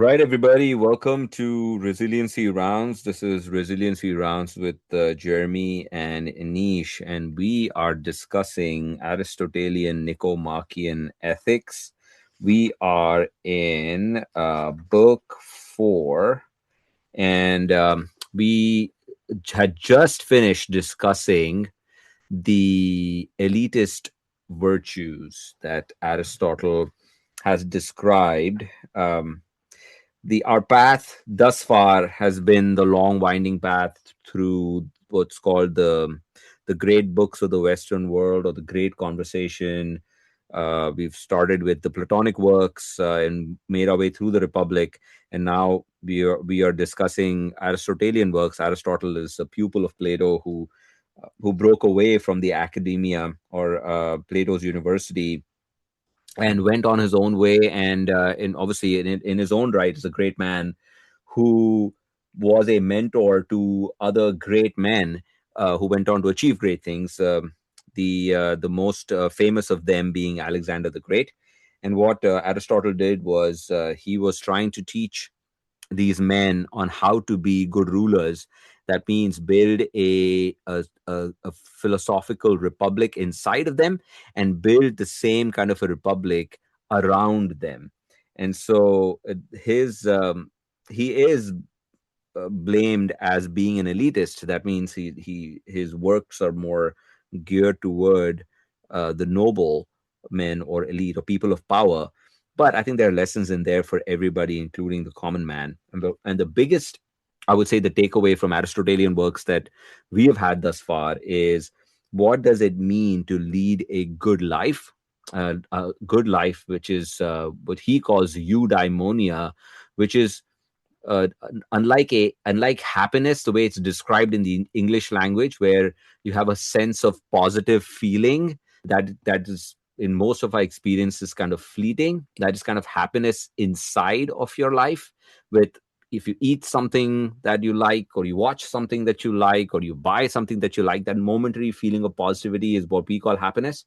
right, everybody, welcome to Resiliency Rounds. This is Resiliency Rounds with Jeremy and Anish, and we are discussing Aristotelian Nicomachean Ethics. We are in book four, and we had just finished discussing the elitist virtues that Aristotle has described. The our path thus far has been the long winding path through what's called the great books of the Western world, or the great conversation. We've started with the Platonic works and made our way through the Republic, and now we are discussing Aristotelian works. Aristotle is a pupil of Plato who broke away from the academia, or Plato's university, and went on his own way, and obviously in his own right is a great man who was a mentor to other great men who went on to achieve great things, the most famous of them being Alexander the Great. And what Aristotle did was he was trying to teach these men on how to be good rulers. That means build a philosophical republic inside of them, and build the same kind of a republic around them. And so his he is blamed as being an elitist. That means his works are more geared toward the noble men, or elite, or people of power. But I think there are lessons in there for everybody, including the common man. And the biggest, I would say, the takeaway from Aristotelian works that we have had thus far is, what does it mean to lead a good life? A good life, which is what he calls eudaimonia, which is uh, unlike happiness, the way it's described in the English language, where you have a sense of positive feeling that is, in most of our experiences, kind of fleeting. That is kind of happiness inside of your life. With If you eat something that you like, or you watch something that you like, or you buy something that you like, that momentary feeling of positivity is what we call happiness.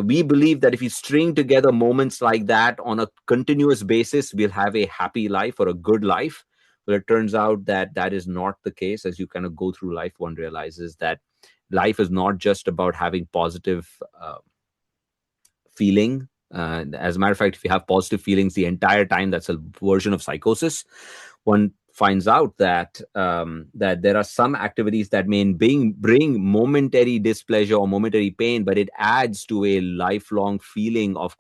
We believe that if you string together moments like that on a continuous basis, we'll have a happy life, or a good life. But it turns out that that is not the case. As you kind of go through life, one realizes that life is not just about having positive feeling. As a matter of fact, if you have positive feelings the entire time, that's a version of psychosis. One finds out that there are some activities that may bring momentary displeasure or momentary pain, but it adds to a lifelong feeling of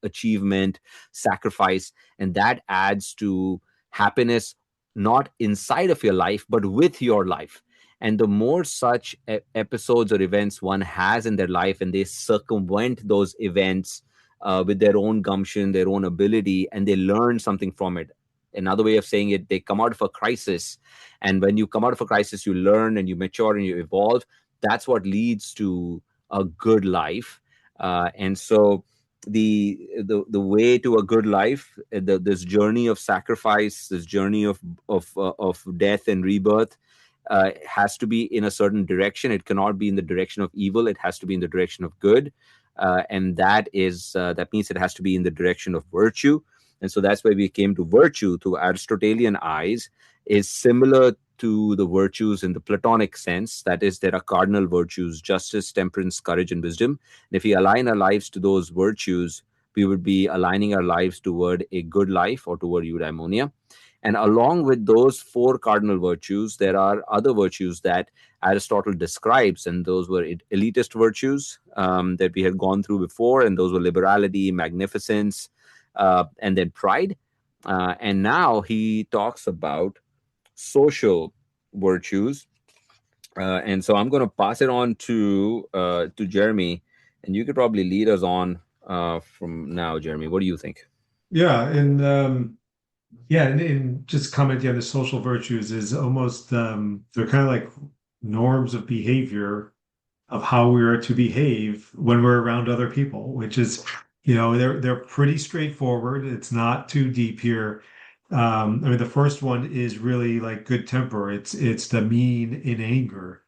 achievement, sacrifice, and that adds to happiness, not inside of your life, but with your life. And the more such episodes or events one has in their life, and they circumvent those events with their own gumption, their own ability, and they learn something from it. Another way of saying it, they come out of a crisis. And when you come out of a crisis, you learn and you mature and you evolve. That's what leads to a good life. And so the way to a good life, this journey of sacrifice, this journey of death and rebirth, has to be in a certain direction. It cannot be in the direction of evil. It has to be in the direction of good, and that means it has to be in the direction of virtue. And so that's why we came to virtue. To Aristotelian eyes, is similar to the virtues in the Platonic sense. That is, there are cardinal virtues: justice, temperance, courage, and wisdom. And if we align our lives to those virtues, we would be aligning our lives toward a good life, or toward eudaimonia. And along with those four cardinal virtues, there are other virtues that Aristotle describes, and those were elitist virtues that we had gone through before, and those were liberality, magnificence, and then pride. And now he talks about social virtues. And so I'm going to pass it on to Jeremy, and you could probably lead us on from now, Jeremy. What do you think? Yeah, and just commenting on the social virtues is almost they're kind of like norms of behavior of how we are to behave when we're around other people, which is, they're pretty straightforward. It's not too deep here. I mean, the first one is really like good temper. It's the mean in anger,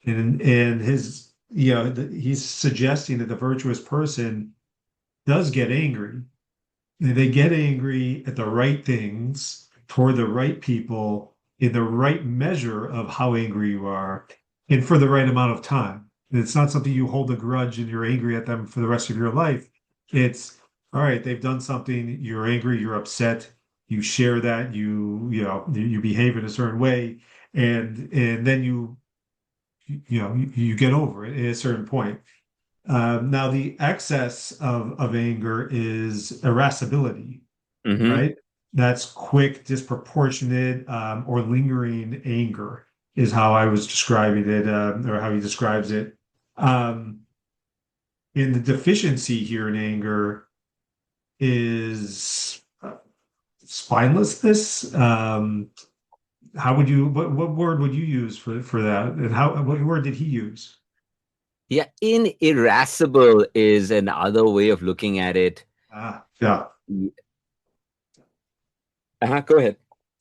and his he's suggesting that the virtuous person does get angry They get angry at the right things, toward the right people, in the right measure of how angry you are, and for the right amount of time. And it's not something you hold a grudge and you're angry at them for the rest of your life. It's all right, they've done something, you're angry, you're upset, you share that, you behave in a certain way, and then you get over it at a certain point. Now, the excess of anger is irascibility, Mm-hmm. right? That's quick, disproportionate, or lingering anger, is how I was describing it, or how he describes it. Um, and the deficiency here in anger is spinelessness. How would you, what word would you use for that? And what word did he use? Yeah, irascible is another way of looking at it. Yeah. Go ahead.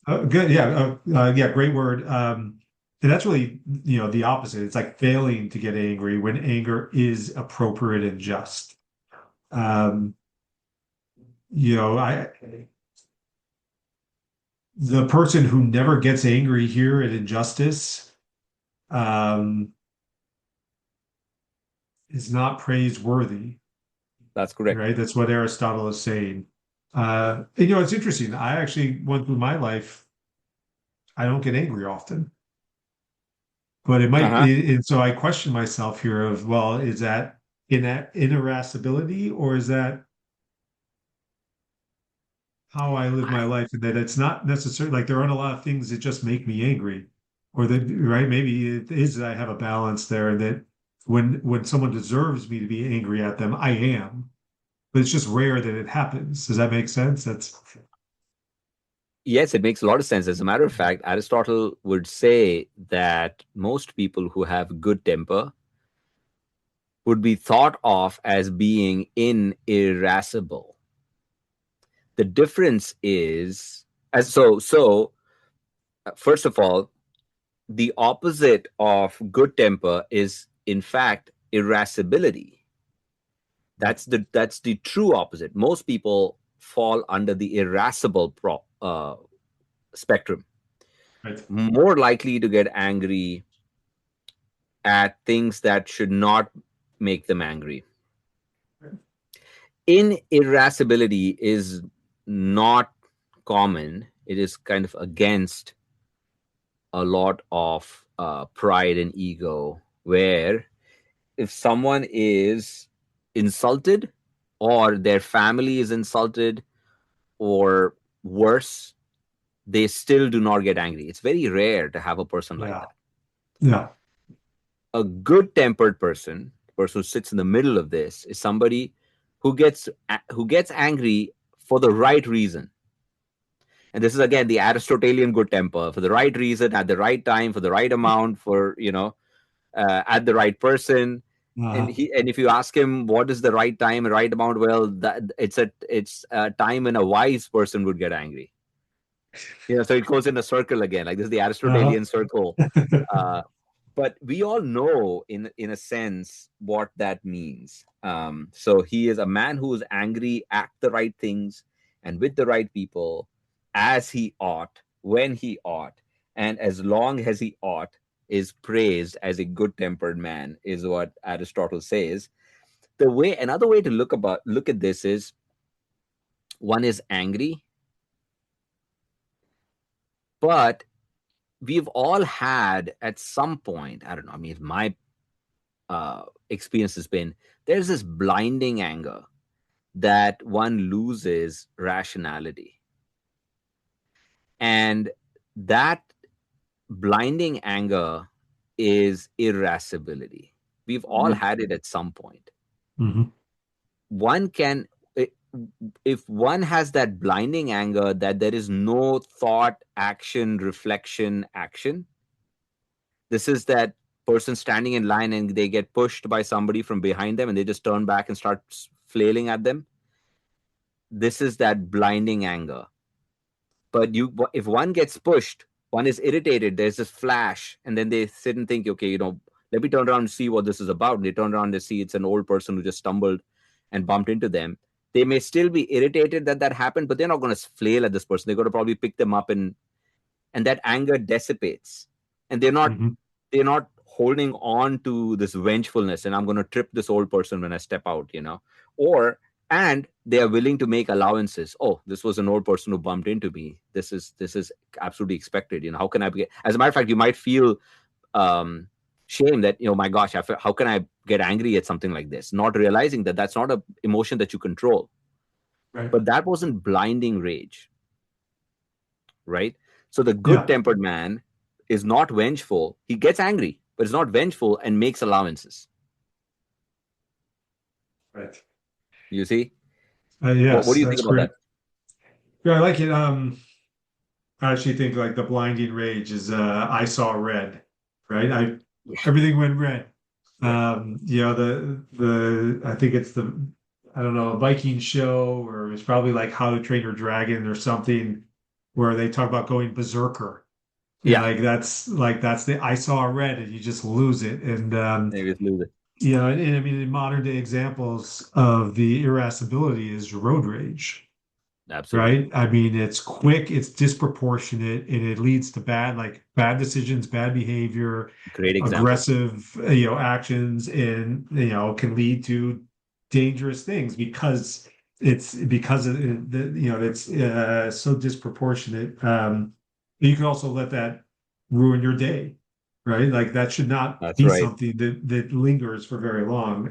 Good. Yeah. Yeah. Great word. And that's really, the opposite. It's like failing to get angry when anger is appropriate and just. Um, I the person who never gets angry here at injustice, um, is not praiseworthy, That's correct. right? That's what Aristotle is saying. It's interesting. I actually went through my life. I don't get angry often. But it might, Uh-huh. and so I question myself here of, well, is that in that irascibility, or is that how I live my life? And that it's not necessarily like there aren't a lot of things that just make me angry, or that, right? Maybe it is that I have a balance there, and that when someone deserves me to be angry at them, I am. But it's just rare that it happens. Does that make sense? That's Yes, it makes a lot of sense. As a matter of fact, Aristotle would say that most people who have good temper would be thought of as being irascible. The difference is, as first of all, the opposite of good temper is in fact irascibility. That's the true opposite. Most people fall under the irascible spectrum, right. more likely to get angry at things that should not make them angry. Irascibility is not common. It is kind of against a lot of pride and ego, where if someone is insulted or their family is insulted or worse, they still do not get angry. It's very rare to have a person like Yeah. that. Yeah. A good tempered person who sits in the middle of this, is somebody who gets angry for the right reason. And this is again the Aristotelian good temper, for the right reason, at the right time, for the right amount, for at the right person. And Uh, if you ask him what is the right time and right amount, well, that it's a time when a wise person would get angry. So it goes in a circle again. Like this is the uh-huh. Aristotelian circle. Uh, but we all know, in a sense, what that means. So he is a man who is angry at the right things and with the right people, as he ought, when he ought, and as long as he ought, is praised as a good tempered man, is what Aristotle says. Another way to look at this is, one is angry, but we've all had at some point, I don't know, I mean, my experience has been, there's this blinding anger that one loses rationality. And that blinding anger is irascibility. We've all had it at some point. Mhm. One can, if one has that blinding anger, that there is no thought, action, reflection, action. This is that person standing in line and they get pushed by somebody from behind them and they just turn back and start flailing at them. This is that blinding anger. But if one gets pushed, one is irritated, there's this flash, and then they sit and think, okay, let me turn around and see what this is about. And they turn around and see it's an old person who just stumbled and bumped into them. They may still be irritated that that happened, but they're not going to flail at this person. They're going to probably pick them up, and that anger dissipates, and Hmm. they're not holding on to this vengefulness, and I'm going to trip this old person when I step out, or and they are willing to make allowances. Oh, this was an old person who bumped into me. This is absolutely expected. How can I be? As a matter of fact, you might feel um shame that, my gosh, how can I get angry at something like this, not realizing that that's not a emotion that you control. Right. But that wasn't blinding rage, right? So the good Yeah. tempered man is not vengeful. He gets angry, but is not vengeful and makes allowances. Right. You see? What Yes, do you think that's about great. that? Yeah, I like it. I actually think like the blinding rage is I saw red, right? Yeah. Everything went red. Right. The I think it's the, I don't know, a Viking show, or it's probably like How to Train Your Dragon or something, where they talk about going berserker. And Yeah. like that's the I saw red, and you just lose it. And Maybe it's lose it. and I mean, in modern day examples of the irascibility is road rage, Absolutely. right? I mean, it's quick, it's disproportionate, and it leads to bad decisions, bad behavior, Great example. aggressive, actions, and can lead to dangerous things because of it's so disproportionate. You can also let that ruin your day, right? Like that should not That's be right. something that lingers for very long.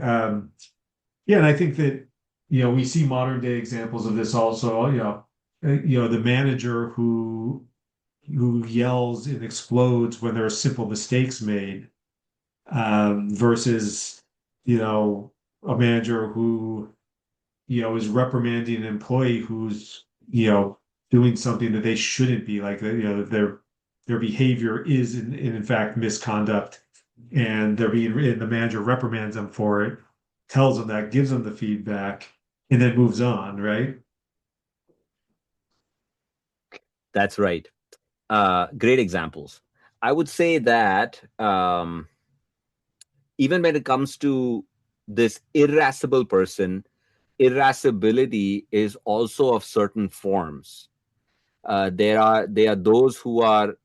Yeah, and I think that we see modern day examples of this also. The manager who yells and explodes when there are simple mistakes made, versus a manager who is reprimanding an employee who's doing something that they shouldn't be, like their behavior is in fact misconduct, and and the manager reprimands them for it, tells them that, gives them the feedback, and then moves on, right? That's right. Great examples. I would say that even when it comes to this irascible person, irascibility is also of certain forms. There are those who are,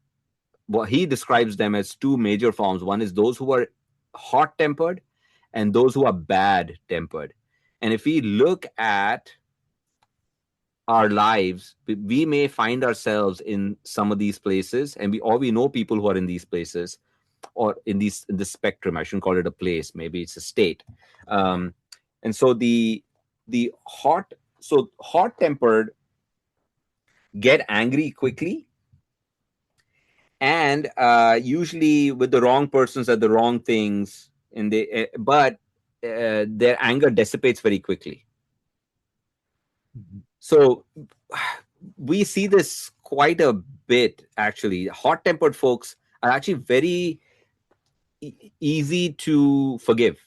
what he describes them as two major forms. One is those who are hot tempered, and those who are bad tempered. And if we look at our lives, we may find ourselves in some of these places, and we know people who are in these places, or in the spectrum. I shouldn't call it a place, maybe it's a state. um, and so the hot tempered get angry quickly, and usually with the wrong persons at the wrong things, and but their anger dissipates very quickly. Mhm. So we see this quite a bit. Actually, hot tempered folks are actually very easy to forgive,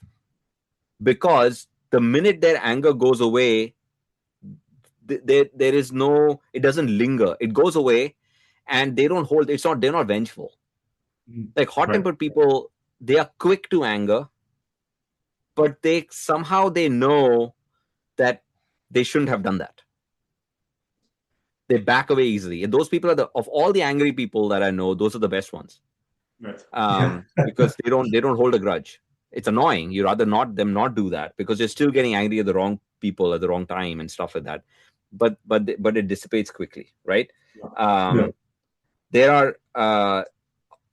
because the minute their anger goes away, there is no, it doesn't linger, it goes away, and they don't hold, they're not vengeful. Mhm. Like hot Right. tempered people, they are quick to anger, but they somehow they know that they shouldn't have done that. They back away easily, and those people are the, of all the angry people that I know, those are the best ones. Right. Yeah. Because they don't hold a grudge. It's annoying. You rather not do that, because you're still getting angry at the wrong people at the wrong time and stuff like that. But it dissipates quickly, right? Yeah. Yeah. um there are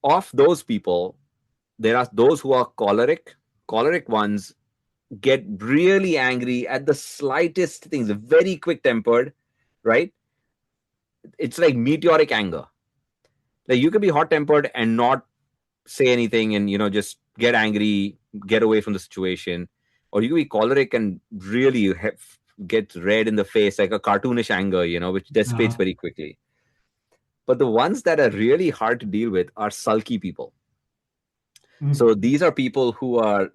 of those people, there are those who are choleric ones get really angry at the slightest things, very quick tempered, right? It's like meteoric anger. Like you can be hot tempered and not say anything, and just get angry, get away from the situation. Or you can be choleric and really get red in the face, like a cartoonish anger, which dissipates Uh, very quickly. But the ones that are really hard to deal with are sulky people. mm, So these are people who are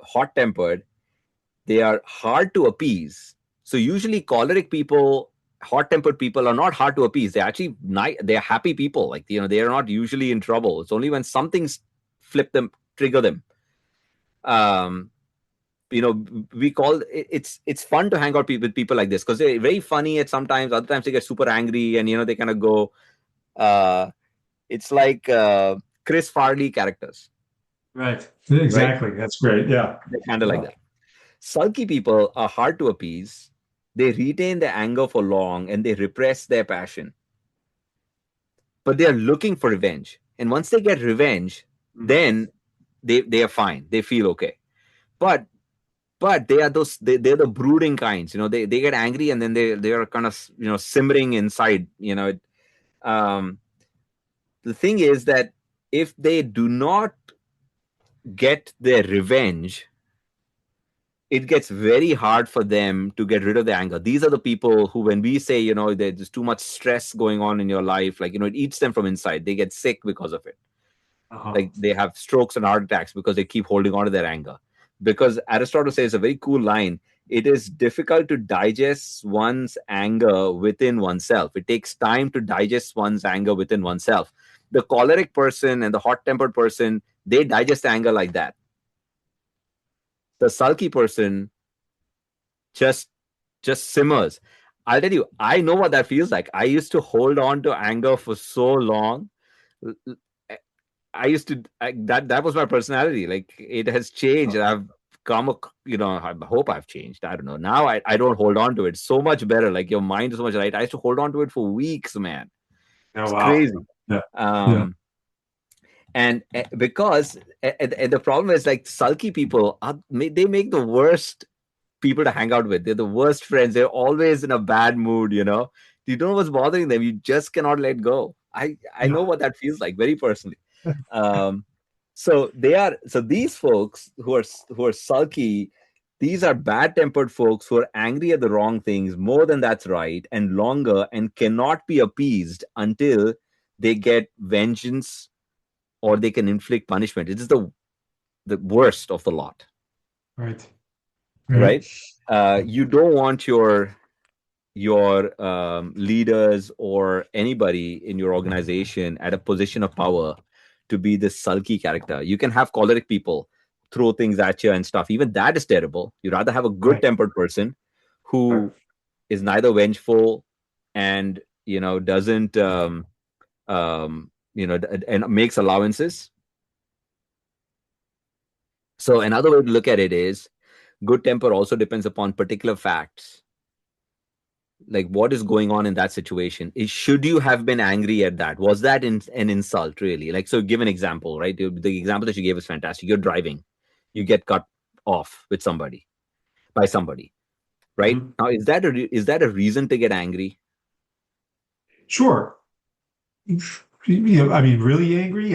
hot tempered. They are hard to appease. So usually choleric people, hot tempered people are not hard to appease. They're actually nice. They're happy people. Like, they are not usually in trouble. It's only when something's flip them, trigger them. Um, we call it's fun to hang out with people like this because they're very funny at sometimes. Other times they get super angry and they kind of go. Uh, it's like Chris Farley characters, Right. right? Exactly. That's great. Yeah. They're kind of like Yeah. that. Sulky people are hard to appease. They retain their anger for long and they repress their passion, but they are looking for revenge. And once they get revenge, Mhm. then they are fine. They feel okay. But they are they're the brooding kinds. They get angry and then they are kind of simmering inside. Um, the thing is that if they do not get their revenge, it gets very hard for them to get rid of the anger. These are the people who, when we say, there's too much stress going on in your life, like, it eats them from inside. They get sick because of it. Uh-huh. Like they have strokes and heart attacks because they keep holding on to their anger. Because Aristotle says a very cool line: it is difficult to digest one's anger within oneself. It takes time to digest one's anger within oneself. The choleric person and the hot tempered person, they digest anger like that. The sulky person just simmers. I'll tell you, I know what that feels like. I used to hold on to anger for so long. I used to that was my personality. Like it has changed. And I've come, I hope I've changed. I don't know. Now I don't hold on to it. So much better. Like your mind is so much right. I used to hold on to it for weeks, man. Oh, It's wow. crazy. Yeah. Yeah. Um, and because and the problem is like sulky people they make the worst people to hang out with. They're the worst friends. They're always in a bad mood. You don't know what's bothering them. You just cannot let go. I Yeah. know what that feels like very personally. Um, so these folks who are sulky, these are bad tempered folks who are angry at the wrong things more than that's right and longer and cannot be appeased until they get vengeance or they can inflict punishment. It is the worst of the lot, Right. Right. right? You don't want your leaders or anybody in your organization at a position of power to be this sulky character. You can have choleric people throw things at you and stuff. Even that is terrible. You'd rather have a good Right. tempered person Right. who is neither vengeful and doesn't and makes allowances. So another way to look at it is good temper also depends upon particular facts, like what is going on in that situation. Should you have been angry at that? Was that an insult really? Like, so give an example, right? The example that you gave is fantastic. You're driving, you get cut off with somebody by somebody, right? Mhm. Now is that a reason to get angry? Sure. I mean, really angry?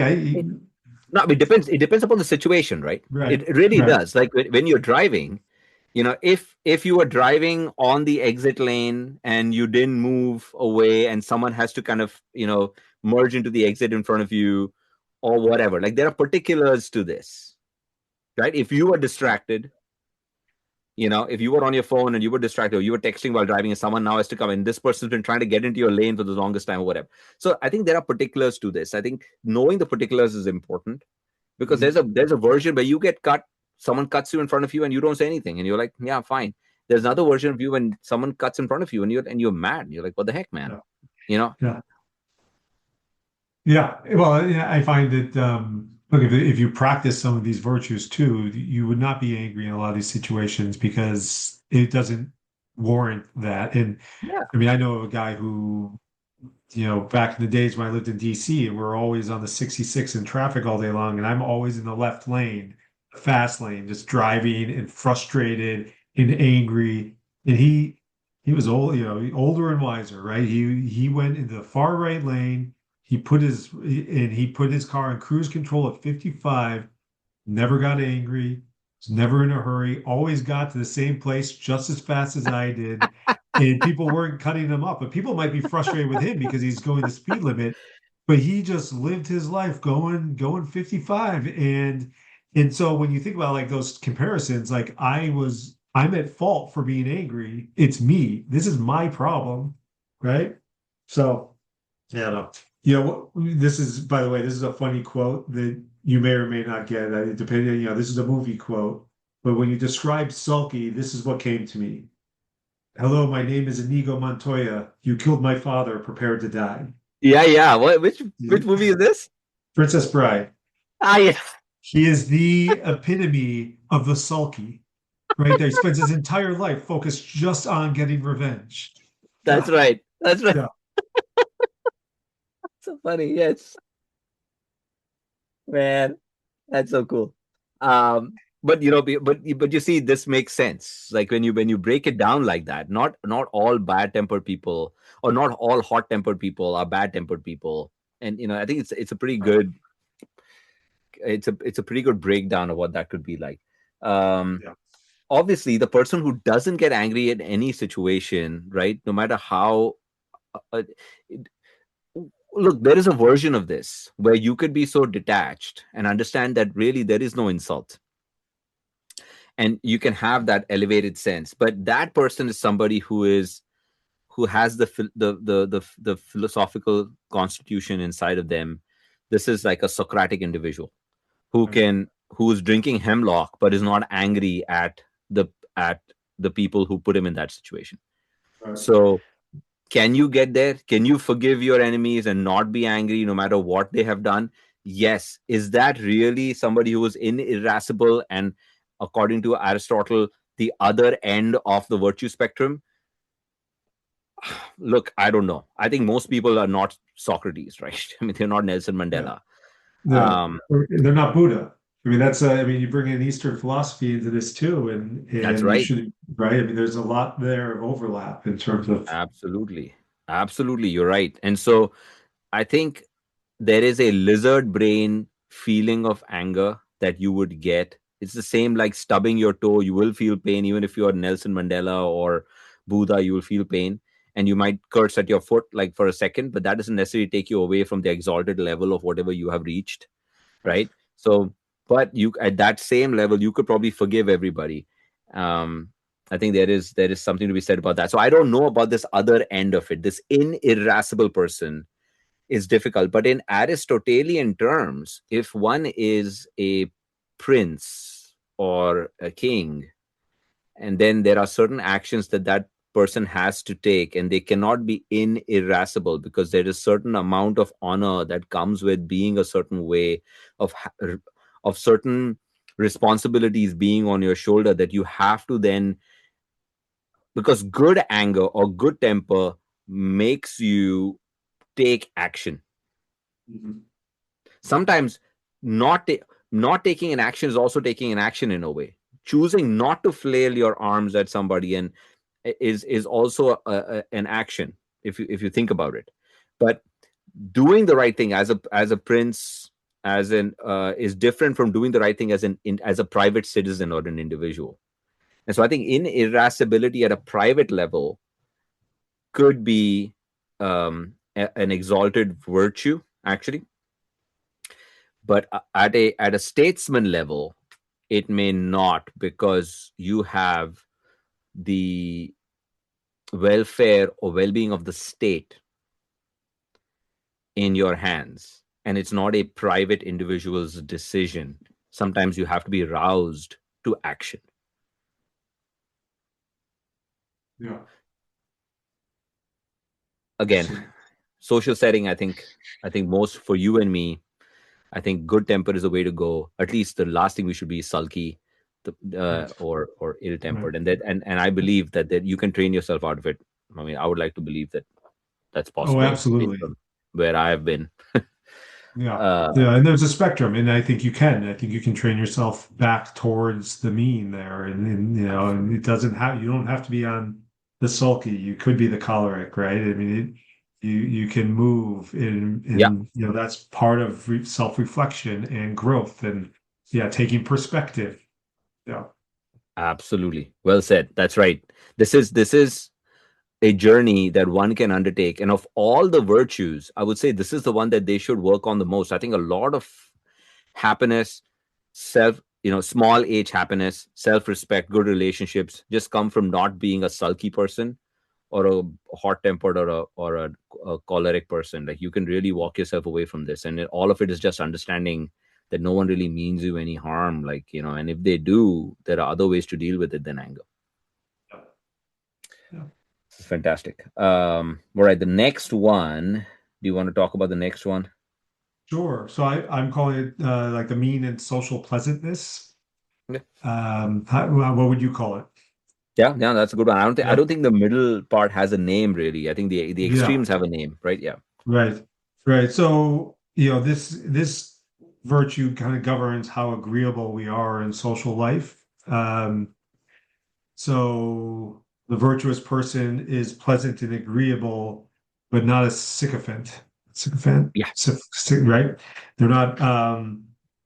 No, it depends upon the situation, right? Right. It really Right. does. Like when you're driving, if you were driving on the exit lane and you didn't move away and someone has to kind of merge into the exit in front of you or whatever, like there are particulars to this, right? If you were distracted, if you were on your phone and you were distracted or you were texting while driving and someone now has to come in, this person's been trying to get into your lane for the longest time or whatever. So I think there are particulars to this. I think knowing the particulars is important because Mhm. there's a version where you get cut, someone cuts you in front of you and you don't say anything and you're like, yeah, fine. There's another version of you when someone cuts in front of you and you're mad. You're like, what the heck, man? Yeah. You know? Yeah. Yeah. Well, yeah, I find that look, if you practice some of these virtues too, you would not be angry in a lot of these situations because it doesn't warrant that. And Yeah. I mean, I know of a guy who, back in the days when I lived in DC and we're always on the 66 in traffic all day long, and I'm always in the left lane, the fast lane, just driving and frustrated and angry. And he was old, older and wiser, right? He went into the far right lane. He put his car in cruise control at 55, never got angry, was never in a hurry, always got to the same place just as fast as I did. And people weren't cutting him up, but people might be frustrated with him because he's going the speed limit, but he just lived his life going 55. And so when you think about like those comparisons, like I'm at fault for being angry. It's me. This is my problem, right? So yeah, no. This is, by the way, this is a funny quote that you may or may not get. Depending, this is a movie quote. but when you described sulky, this is what came to me. Hello, my name is Inigo Montoya. You killed my father, prepared to die. Yeah, yeah. What? Which movie is this? Princess Bride. Ah, yeah. He is the epitome of the sulky, right? There, he spends his entire life focused just on getting revenge. That's Yeah, right. That's right. yeah, So funny. Yes, man. That's so cool. But but you see, this makes sense. Like when you break it down like that, not all bad tempered people or not all hot tempered people are bad tempered people. And I think it's a pretty good it's a pretty good breakdown of what that could be like. Um, yeah. Obviously, the person who doesn't get angry at any situation, right? No matter how it, look, there is a version of this where you could be so detached and understand that really there is no insult and you can have that elevated sense, but that person is somebody who has the philosophical constitution inside of them. This is like a Socratic individual Right, who's drinking hemlock but is not angry the at the people who put him in that situation. right. So can you get there? Can you forgive your enemies and not be angry no matter what they have done? Yes. Is that really somebody who is irascible and, according to Aristotle, the other end of the virtue spectrum? Look, I don't know. I think most people are not Socrates, right? I mean, they're not Nelson Yeah, Mandela. yeah. Um, They're not Buddha. I mean, I mean, you bring in Eastern philosophy into this too, that's and you right. should, right? I mean, there's a lot there of overlap in terms of, Absolutely. Absolutely. You're right. And so I think there is a lizard brain feeling of anger that you would get. It's the same like stubbing your toe. You will feel pain, even if you are Nelson Mandela or Buddha, you will feel pain. And you might curse at your foot like for a second, but that doesn't necessarily take you away from the exalted level of whatever you have reached, right? So, but you at that same level, you could probably forgive everybody. Um, I think there is something to be said about that. So I don't know about this other end of it, this irascible person is difficult. But in Aristotelian terms, if one is a prince or a king, and then there are certain actions that that person has to take, and they cannot be irascible because there is certain amount of honor that comes with being a certain way of of certain responsibilities being on your shoulder that you have to then, because good anger or good temper makes you take action. Mhm. Sometimes not ta- not taking an action is also taking an action in a way. Choosing not to flail your arms at somebody and is also an action if you think about it. But doing the right thing as a prince, as an is different from doing the right thing as a private citizen or an individual. And so I think in irascibility at a private level could be an exalted virtue actually, but at a statesman level it may not, because you have the welfare or well-being of the state in your hands, and it's not a private individual's decision. Sometimes you have to be roused to action. Yeah, Again, absolutely. social setting, I think most for you and me, I think good temper is the way to go. At least the last thing we should be sulky, Right, or ill right. tempered, and I believe that you can train yourself out of it. I mean, I would like to believe that that's Oh, possible based absolutely. on where I have been. Yeah. uh, Yeah. And there's a spectrum, and I think you can. I think you can train yourself back towards the mean there. And and it Absolutely. doesn't have, you don't have to be on the sulky. You could be the choleric, right? I mean, you can move Yeah, that's part of self-reflection and growth and yeah, taking perspective. Yeah. absolutely. Well said. That's right. This is a journey that one can undertake, and of all the virtues, I would say this is the one that they should work on the most. I think a lot of happiness, small age happiness, self-respect, good relationships just come from not being a sulky person or a hot tempered or a choleric person. Like you can really walk yourself away from this, and all of it is just understanding that no one really means you any harm, like, and if they do, there are other ways to deal with it than anger. Yeah. Yeah. Fantastic. All right, the next one. Do you want to talk about the next one? Sure. So I'm calling it like the mean and social pleasantness. Yeah, What would you call it? yeah, that's a good one. I Yep. don't think the middle part has a name really. I think the Yeah. extremes have a name, right? Yeah. Right. Right. So, this virtue kind of governs how agreeable we are in social life. So the virtuous person is pleasant and agreeable, but not a sycophant. Sycophant? Yeah. Right? They're not,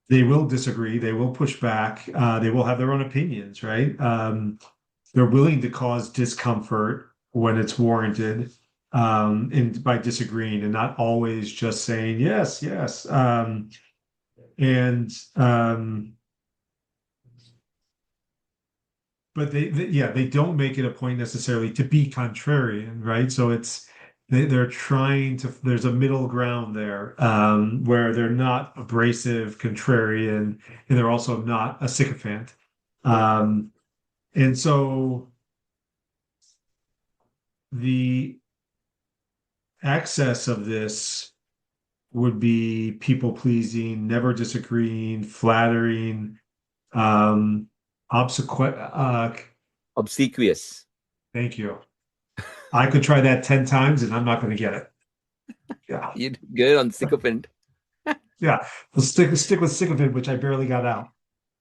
they will disagree, they will push back, they will have their own opinions, right? They're willing to cause discomfort when it's warranted, and by disagreeing and not always just saying yes, yes. And but yeah, they don't make it a point necessarily to be contrarian, right? So they're trying to, there's a middle ground there, where they're not abrasive, contrarian, and they're also not a sycophant. Um, and so the excess of this would be people pleasing, never disagreeing, flattering, um, obsequent. Obsequious. Thank you. I could try that 10 times and I'm not going to get it. Yeah. You did good on sycophant. Yeah. We'll stick with sycophant, which I barely got out.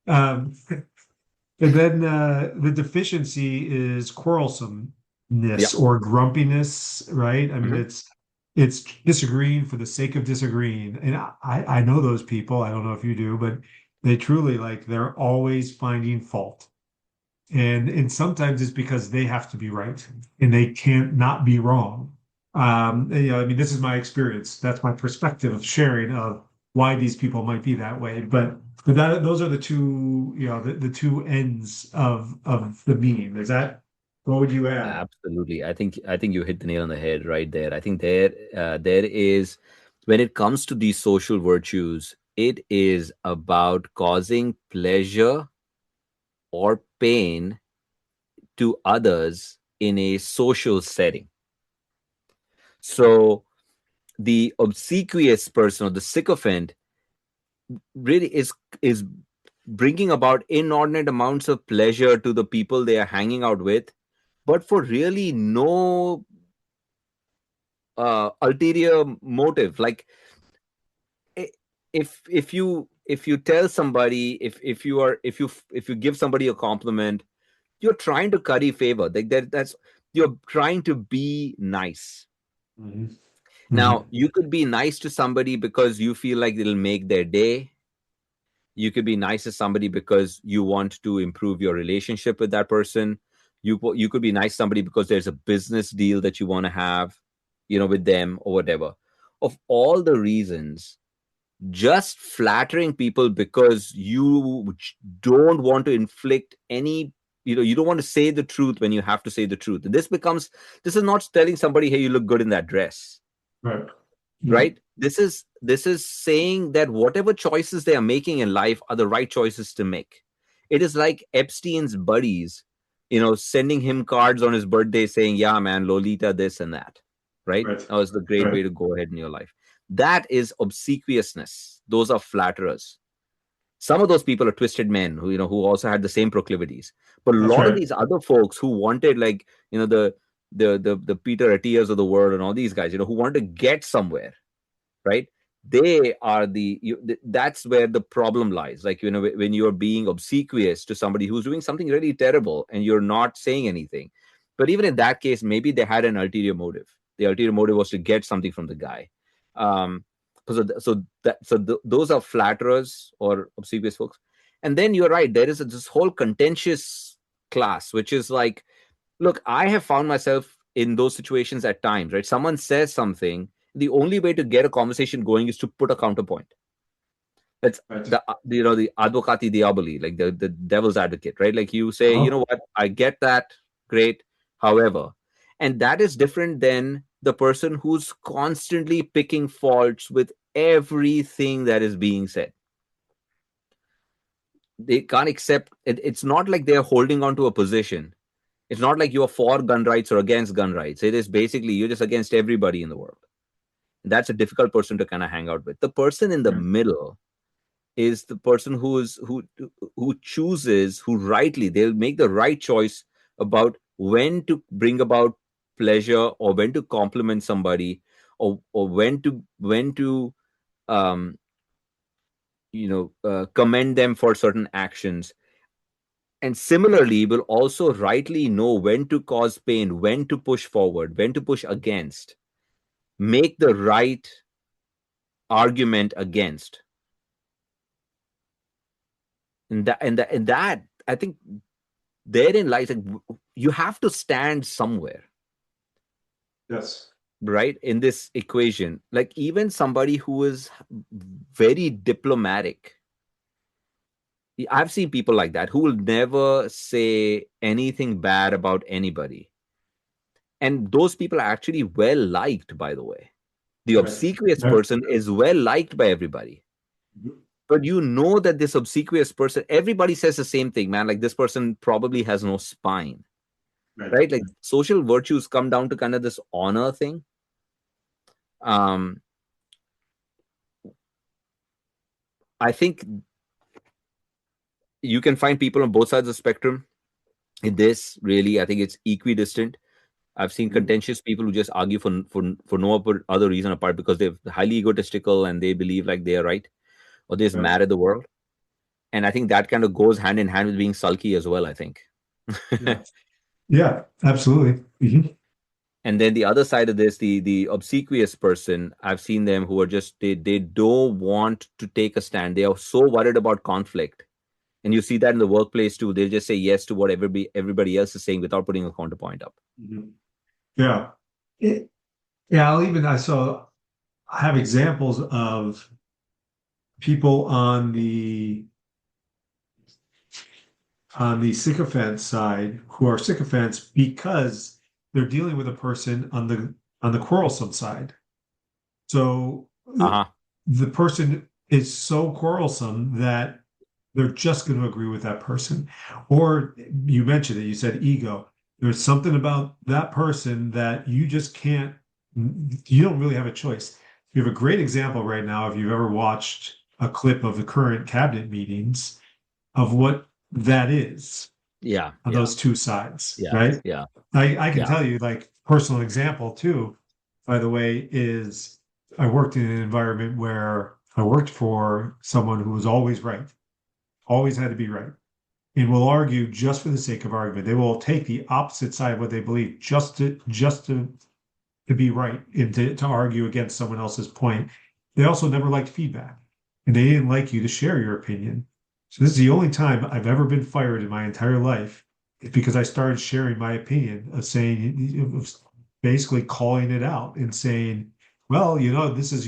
Um, and then the deficiency is Yeah. quarrelsomeness or grumpiness, right? I mean, Hmm. it's disagreeing for the sake of disagreeing. And I know those people. I don't know if you do, but they truly, like, they're always finding fault. And sometimes it's because they have to be right and they can't not be wrong. I mean, this is my experience. That's my perspective of sharing of why these people might be that way. But those are the two, the two ends of the meme. Is that, what would you add? Absolutely. I think you hit the nail on the head right there. I think there is, when it comes to these social virtues, it is about causing pleasure or pain to others in a social setting. So the obsequious person or the sycophant really is bringing about inordinate amounts of pleasure to the people they are hanging out with, but for really no ulterior motive. Like, i- if you tell somebody, if you give somebody a compliment, you're trying to curry favor. Like that's you're trying to be nice. Mhm. Now, Mhm. you could be nice to somebody because you feel like it'll make their day. You could be nice to somebody because you want to improve your relationship with that person. You could be nice to somebody because there's a business deal that you want to have, with them or whatever. Of all the reasons, just flattering people because you don't want to inflict any, you don't want to say the truth when you have to say the truth. This is not telling somebody, hey, you look good in that dress, Right. Yeah. right? This is saying that whatever choices they are making in life are the right choices to make. It is like Epstein's buddies, sending him cards on his birthday saying, yeah man, Lolita this and that, right? Right. That was the great Right. way to go ahead in your life. That is obsequiousness. Those are flatterers. Some of those people are twisted men who also had the same proclivities. But a That's lot of right. these other folks who wanted, like, the Peter Attias of the world and all these guys, who wanted to get somewhere, right? They are that's where the problem lies. Like, when you're being obsequious to somebody who's doing something really terrible and you're not saying anything. But even in that case, maybe they had an ulterior motive. The ulterior motive was to get something from the guy. um those are flatterers or obsequious folks. And then you're right, there is this whole contentious class, which is like, look, I have found myself in those situations at times, right? Someone says something, the only way to get a conversation going is to put a counterpoint. That's Right. the advocati diaboli, like the devil's advocate, right? Like, you say, you Uh-huh. know what, I get that, great, however. And that is different than the person who's constantly picking faults with everything that is being said. they can't accept it. It's not like they're holding on to a position. It's not like you're for gun rights or against gun rights. It is basically you're just against everybody in the world. That's a difficult person to kind of hang out with. The person in the Right. middle is the person who chooses, who rightly, they'll make the right choice about when to bring about pleasure, or when to compliment somebody, or when to um commend them for certain actions, and similarly will also rightly know when to cause pain, when to push forward, when to push against, make the right argument against. And that I think therein lies, like, you have to stand somewhere, Yes. right, in this equation. Like, even somebody who is very diplomatic, I've seen people like that who will never say anything bad about anybody, and those people are actually well liked, by the way. The Right. obsequious Right. person is well liked by everybody, Mhm. but you know that this obsequious person, everybody says the same thing, man, like, this person probably has no spine, Right. right? Like, social virtues come down to kind of this honor thing. um I think you can find people on both sides of the spectrum. In this, really, I think it's equidistant. I've seen Mhm. contentious people who just argue for no other reason apart because they're highly egotistical and they believe like they're right, or they're just Right. mad at the world. And I think that kind of goes hand in hand with being sulky as well, I think. Yeah. Yeah. Absolutely. Mhm. And then the other side of this, the obsequious person, I've seen them who are just, they don't want to take a stand. They are so worried about conflict. And you see that in the workplace too. They'll just say yes to what everybody else is saying without putting a counterpoint up. Mhm. Yeah. Yeah. I have examples of people on the sycophant side who are sycophants because they're dealing with a person on the quarrelsome side. So Uh-huh. the person is so quarrelsome that they're just going to agree with that person. Or you mentioned it, you said ego. There's something about that person that you just can't, you don't really have a choice. You have a great example right now, if you've ever watched a clip of the current cabinet meetings, of what that is Yeah, on yeah, those two sides, yeah, right? yeah, I can yeah. tell you, like, personal example too, by the way, is I worked in an environment where I worked for someone who was always right, always had to be right, and will argue just for the sake of argument. They will take the opposite side of what they believe just to be right and to argue against someone else's point. They also never liked feedback, and they didn't like you to share your opinion. So this is the only time I've ever been fired in my entire life. It's because I started sharing my opinion of saying, of basically calling it out and saying, well, this is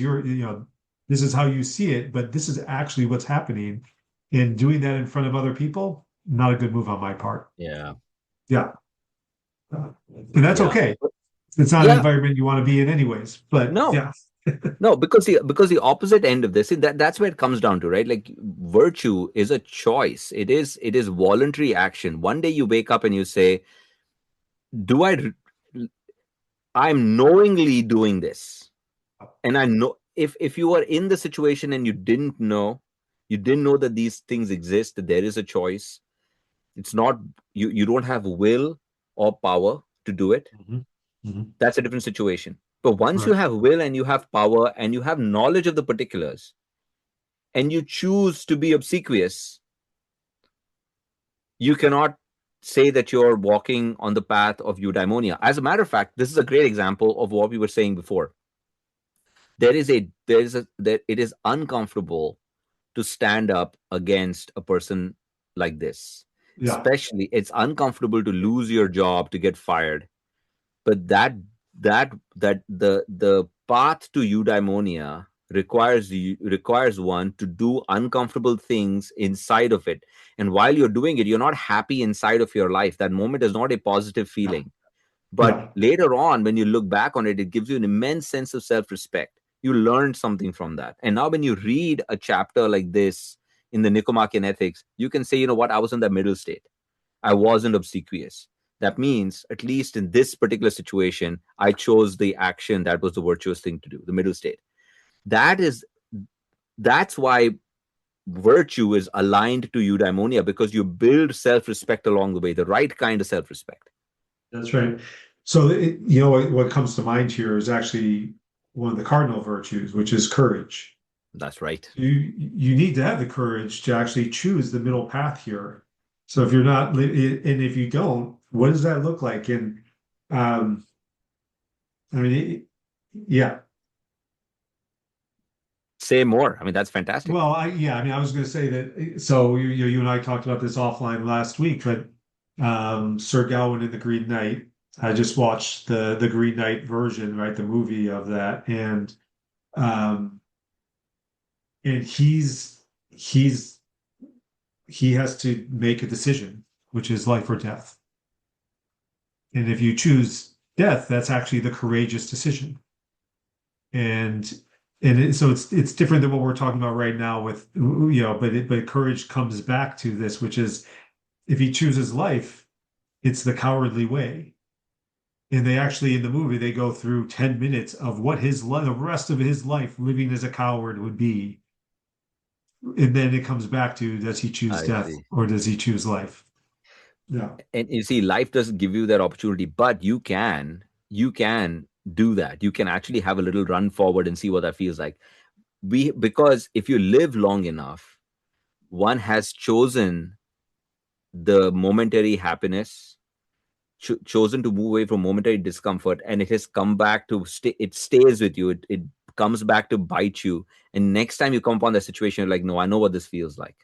this is how you see it, but this is actually what's happening. And doing that in front of other people, not a good move on my part. Yeah, Yeah. And that's yeah. okay. It's not an Yeah, environment you want to be in anyways. But no, yeah. no, because the opposite end of this, see, that's where it comes down to, right? Like, virtue is a choice. It is voluntary action. One day you wake up and you say, "Do I'm knowingly doing this," and I know, if you are in the situation and you didn't know that these things exist, that there is a choice. It's not, you don't have will or power to do it. Mhm. Mhm. That's a different situation. But once you Right. have will and you have power and you have knowledge of the particulars, and you choose to be obsequious, you cannot say that you're walking on the path of eudaimonia. As a matter of fact, this is a great example of what we were saying before. There it is uncomfortable to stand up against a person like this. Yeah. Especially, it's uncomfortable to lose your job, to get fired. But the path to eudaimonia requires one to do uncomfortable things inside of it. And while you're doing it, you're not happy inside of your life. That moment is not a positive Yeah. feeling. But Yeah. later on, when you look back on it, it gives you an immense sense of self-respect. You learned something from that. And now when you read a chapter like this in the Nicomachean Ethics, you can say, you know what, I was in the middle state. I wasn't obsequious. That means, at least in this particular situation, I chose the action that was the virtuous thing to do, the middle state. That is, that's why virtue is aligned to eudaimonia, because you build self-respect along the way, the right kind of self-respect. That's right. So, what comes to mind here is actually one of the cardinal virtues, which is courage. That's right. You need to have the courage to actually choose the middle path here. So if you're not, and if you don't, what does that look like? And um, I mean, yeah. Say more. I mean, that's fantastic. Well, I mean, I was going to say that. So you and I talked about this offline last week, but Sir Gawain and the Green Knight. I just watched the Green Knight version, right, the movie of that, um, and he's he has to make a decision, which is life or death. And if you choose death, that's actually the courageous decision. And so it's different than what we're talking about right now with but courage comes back to this, which is if he chooses life, it's the cowardly way. And they actually in the movie they go through 10 minutes of what the rest of his life living as a coward would be. And then it comes back to does he choose I death see. or does he choose life? Yeah. And you see, life doesn't give you that opportunity, but you can do that. You can actually have a little run forward and see what that feels like. Because if you live long enough, one has chosen the momentary happiness, chosen to move away from momentary discomfort, and it has come back to stay. It stays with you. It comes back to bite you. And next time you come upon that situation, you're like, no, I know what this feels like.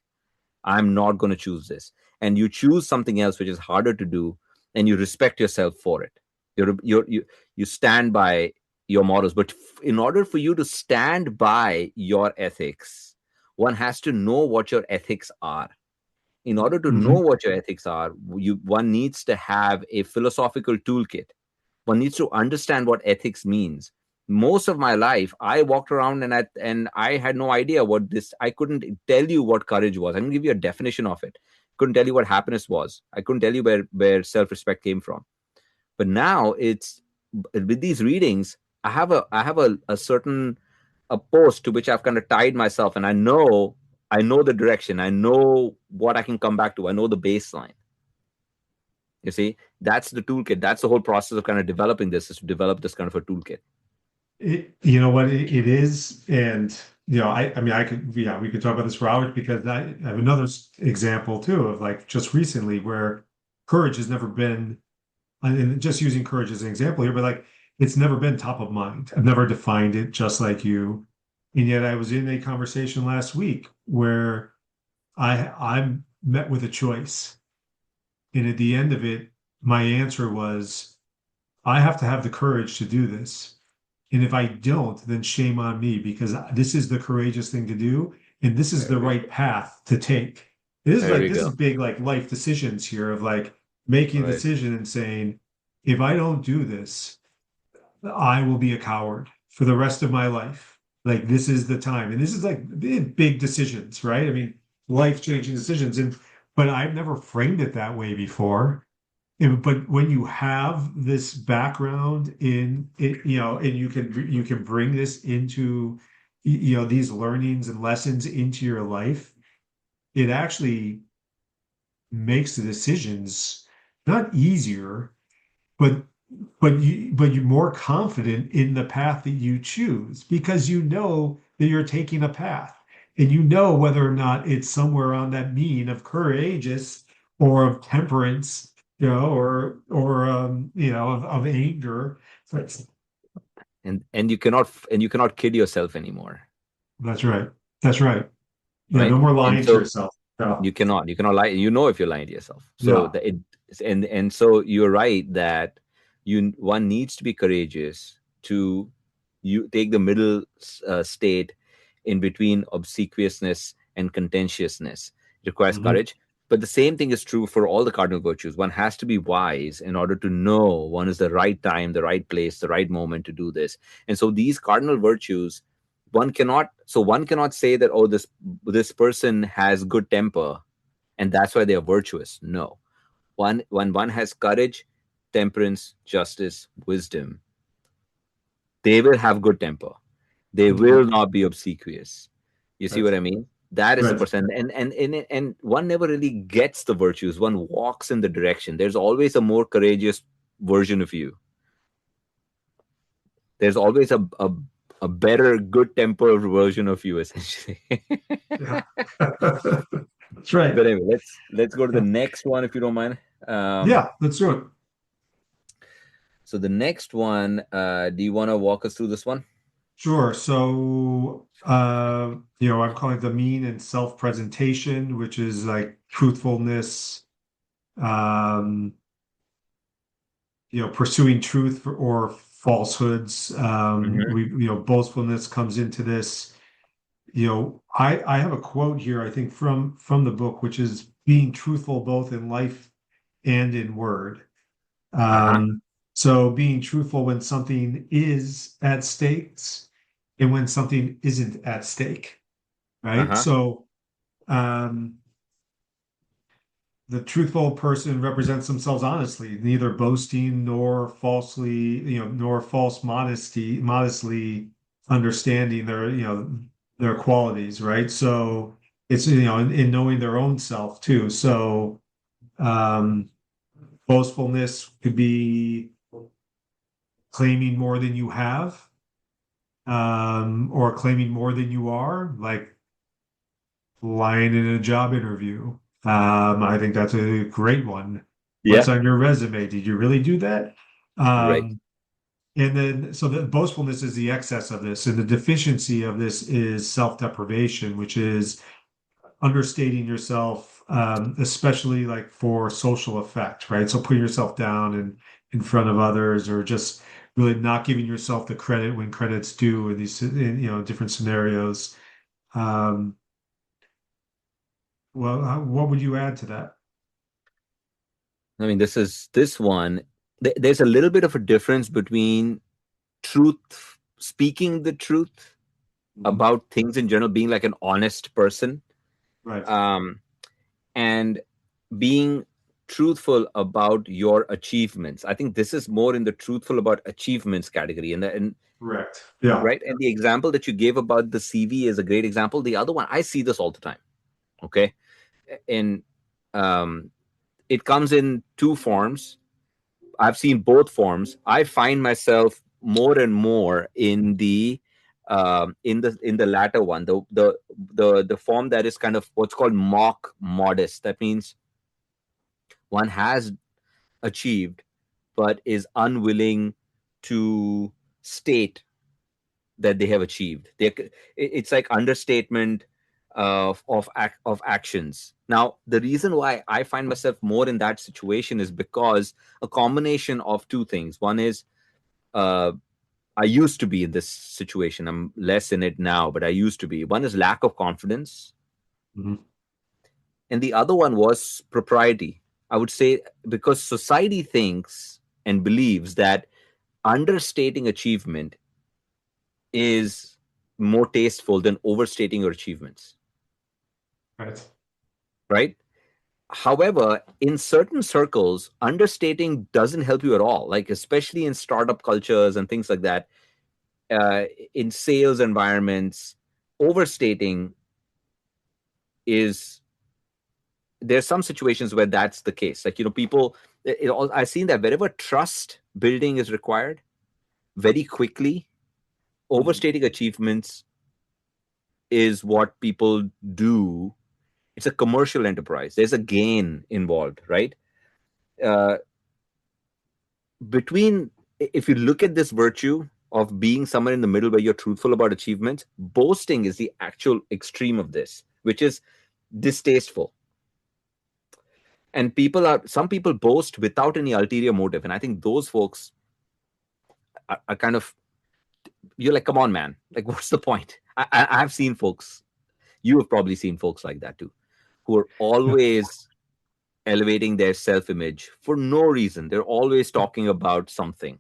I'm not going to choose this. And you choose something else which is harder to do, and you respect yourself for it. You stand by your morals. But in order for you to stand by your ethics, one has to know what your ethics are. In order to know Hmm. what your ethics are, one needs to have a philosophical toolkit. One needs to understand what ethics means. Most of my life I walked around and I had no idea what this. I couldn't tell you what courage was. I can give you a definition of it. Couldn't tell you what happiness was. I couldn't tell you where self-respect came from. But now it's with these readings, I have a certain a post to which I've kind of tied myself, and I know the direction. I know what I can come back to. I know the baseline. You see, that's the toolkit. That's the whole process of kind of developing this, is to develop this kind of a toolkit. You know what it is, and I mean, we could talk about this for hours because I have another example too of like just recently where courage has never been, and just using courage as an example here, but like it's never been top of mind. I've never defined it just like you, and yet I was in a conversation last week where I'm met with a choice, and at the end of it, my answer was, I have to have the courage to do this. And if I don't, then shame on me because this is the courageous thing to do. And this is There the we right go. path to take. This is There like, we this is go. big, like life decisions here of like making a Right. decision and saying, if I don't do this, I will be a coward for the rest of my life. Like this is the time. And this is like big decisions, right? I mean, life-changing decisions. But I've never framed it that way before. But when you have this background in it, and you can bring this into, these learnings and lessons into your life, it actually makes the decisions not easier, but you're more confident in the path that you choose because you know that you're taking a path and you know whether or not it's somewhere on that mean of courageous or of temperance, or of anger. So And you cannot kid yourself anymore. that's right. That's right. Yeah, no Right. more And lying to so yourself. Yeah. you cannot lie. If you're lying to yourself. So Yeah. the it and so you're right that one needs to be courageous to you take the middle state in between obsequiousness and contentiousness. It requires Mhm. courage. But the same thing is true for all the cardinal virtues. One has to be wise in order to know one is the right time, the right place, the right moment to do this. And so these cardinal virtues, One cannot say that, oh, this person has good temper and that's why they are virtuous. No. When one has courage, temperance, justice, wisdom, they will have good temper. They will Mhm. not be obsequious. You see what Right. I mean? That is the Right. person. And one never really gets the virtues. One walks in the direction. There's always a more courageous version of you. There's always a better, good tempered version of you, essentially. Yeah. That's right. But anyway, let's go to the Yeah. next one if you don't mind. Um, Yeah, let's do it. so the next one, do you want to walk us through this one? Sure. So, I'm calling it the mean and self-presentation, which is like truthfulness, um, pursuing truth or falsehoods. Hmm. Boastfulness comes into this. I have a quote here, I think from the book, which is being truthful both in life and in word. Uh huh. Um, so being truthful when something is at stakes and when something isn't at stake, Uh right? huh. So um, the truthful person represents themselves honestly, neither boasting nor falsely, nor false modestly understanding their qualities, right? So it's, in knowing their own self too. So um, boastfulness could be claiming more than you have, or claiming more than you are, like lying in a job interview. I think that's a great one. What's Yeah. on your resume? Did you really do that? Right. And then, so the boastfulness is the excess of this, and the deficiency of this is self-deprivation, which is understating yourself, especially like for social effect, right? So putting yourself down and in front of others, or just really not giving yourself the credit when credit's due in different scenarios. Um, what would you add to that? I mean, this one. There's a little bit of a difference between speaking the truth Mhm. about things in general, being like an honest person, Right. um, and being truthful about your achievements. I think this is more in the truthful about achievements category. And Correct. Yeah. right, and the example that you gave about the CV is a great example. The other one, I see this all the time. Okay, and um, it comes in two forms. I've seen both forms. I find myself more and more in the latter one, the form that is kind of what's called mock modest. That means one has achieved but is unwilling to state that they have achieved. It's like understatement of actions. Now, the reason why I find myself more in that situation is because a combination of two things. One is, uh, I used to be in this situation. I'm less in it now, but I used to be. One is lack of confidence, Mhm. and the other one was propriety. I would say because society thinks and believes that understating achievement is more tasteful than overstating your achievements, Right. right? However, in certain circles, understating doesn't help you at all, like especially in startup cultures and things like that. Uh, in sales environments, overstating is there's some situations where that's the case. Like, people, I've seen that wherever trust building is required very quickly, Mhm. overstating achievements is what people do. It's a commercial enterprise. There's a gain involved, right? Uh, between If you look at this virtue of being somewhere in the middle where you're truthful about achievements, boasting is the actual extreme of this, which is distasteful. And some people boast without any ulterior motive, and I think those folks are kind of, you're like, come on, man, like, what's the point? I've seen folks, you have probably seen folks like that too, who are Yeah. always elevating their self image for no reason. They're always talking about something.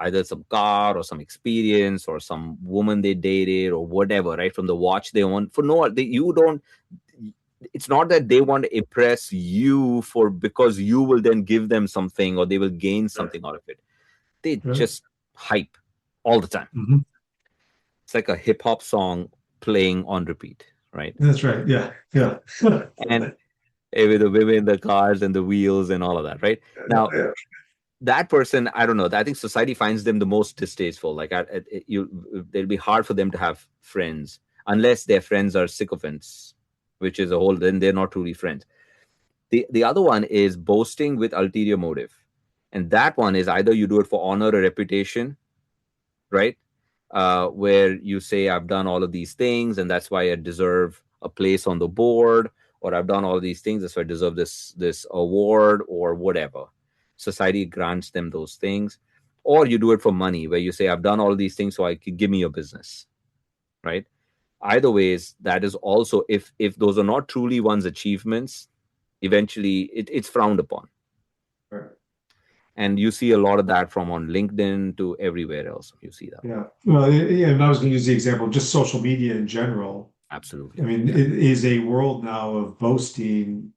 either some car or some experience or some woman they dated or whatever, right? From the watch they own. For no, you don't. It's not that they want to impress you for because you will then give them something or they will gain Right. something out of it. They Right. just hype all the time. Mhm. It's like a hip hop song playing on repeat, right? That's right. Yeah. Yeah. And with the women, the cars, and the wheels, and all of that, right? Now, Yeah. that person, I don't know. I think society finds them the most distasteful. Like, it'll be hard for them to have friends unless their friends are sycophants, which is a whole. Then they're not truly friends. The other one is boasting with ulterior motive, and that one is either you do it for honor or reputation, right? Where you say, I've done all of these things, and that's why I deserve a place on the board, or I've done all of these things, that's why I deserve this award, or whatever. Society grants them those things. Or you do it for money, where you say, I've done all these things, so I can give me your business, right? Either ways, that is also, if those are not truly one's achievements, eventually it's frowned upon. Right. And you see a lot of that from on LinkedIn to everywhere else. You see that. Yeah. Well, yeah, and I was going to use the example, just social media in general. I Absolutely. mean, Yeah, it is a world now of boasting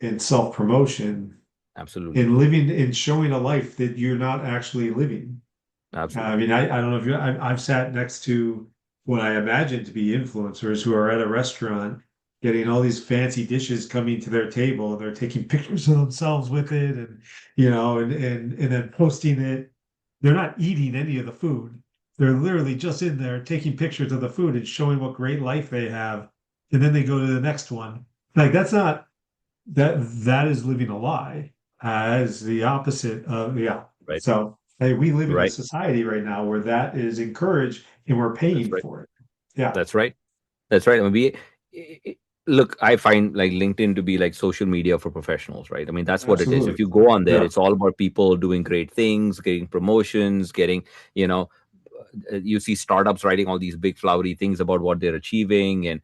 and self-promotion absolutely. and living and showing a life that you're not actually living. I Absolutely. mean, I don't know if I've sat next to what I imagine to be influencers who are at a restaurant getting all these fancy dishes coming to their table and they're taking pictures of themselves with it and and then posting it. They're not eating any of the food. They're literally just in there taking pictures of the food and showing what great life they have. And then they go to the next one. Like that's not that is living a lie. As the opposite of yeah. Right. So hey, we live in a Right. society right now where that is encouraged and we're That's paying right. for it. Yeah, That's right. That's right. I mean, look, I find like LinkedIn to be like social media for professionals, right? I mean, that's what it is. If absolutely. you go on there, Yeah, it's all about people doing great things, getting promotions, getting, you know, you see startups writing all these big flowery things about what they're achieving, yeah,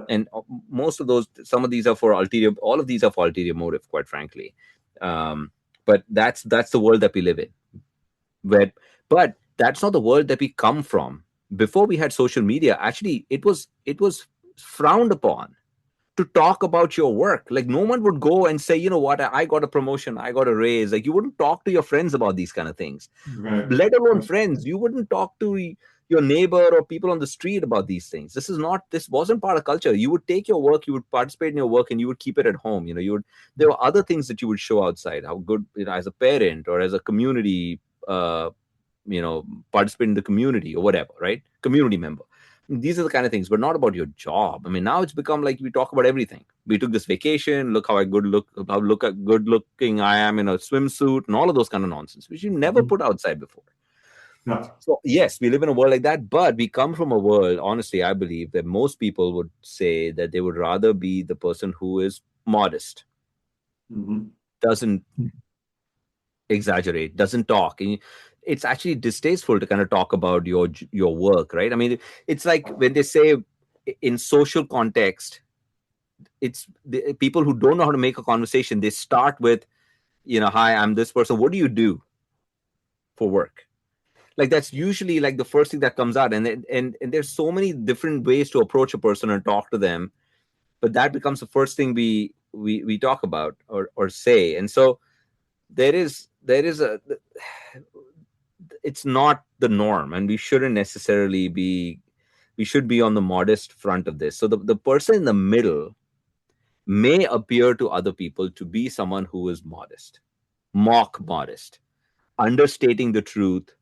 and most of those, some of these are for ulterior, all of these are for ulterior motive, quite frankly. Um, but that's the world that we live in. Where, but that's not the world that we come from. Before we had social media, actually, it was frowned upon to talk about your work. Like no one would go and say, you know what, I got a promotion, I got a raise. Like you wouldn't talk to your friends about these kind of things, right. let alone friends. You wouldn't talk to your neighbor or people on the street about these things. This wasn't part of culture. You would take your work, you would participate in your work, and you would keep it at home. There were other things that you would show outside, how good, as a parent or as a community, uh, participate in the community or whatever, right? Community member. These are the kind of things, but not about your job. I mean, now it's become like we talk about everything. We took this vacation. Look how good looking I am in a swimsuit, and all of those kind of nonsense, which you never Mhm. put outside before. Yeah. So yes, we live in a world like that, but we come from a world. Honestly, I believe that most people would say that they would rather be the person who is modest, Mhm. doesn't exaggerate, doesn't talk. And it's actually distasteful to kind of talk about your work, right? I mean, it's like when they say in social context, it's the people who don't know how to make a conversation. They start with, hi, I'm this person. What do you do for work? Like that's usually like the first thing that comes out, and there's so many different ways to approach a person and talk to them, but that becomes the first thing we talk about or say. And so there is a it's not the norm, and we shouldn't necessarily be. We should be on the modest front of this. So the person in the middle may appear to other people to be someone who is modest, mock modest, understating the truth,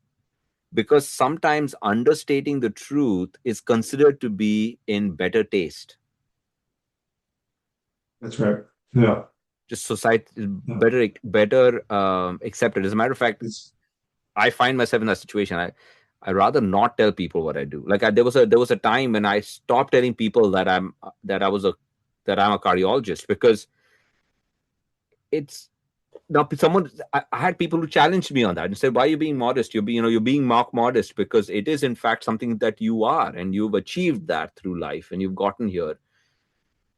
because sometimes understating the truth is considered to be in better taste. That's right. Yeah. Just society Yeah. better accepted. As a matter of fact, It's I find myself in that situation. I rather not tell people what I do. Like there was a time when I stopped telling people that I was a that I'm a cardiologist, because it's now someone I had people who challenged me on that and said, why are you being modest? You're being mock modest, because it is in fact something that you are, and you've achieved that through life and you've gotten here.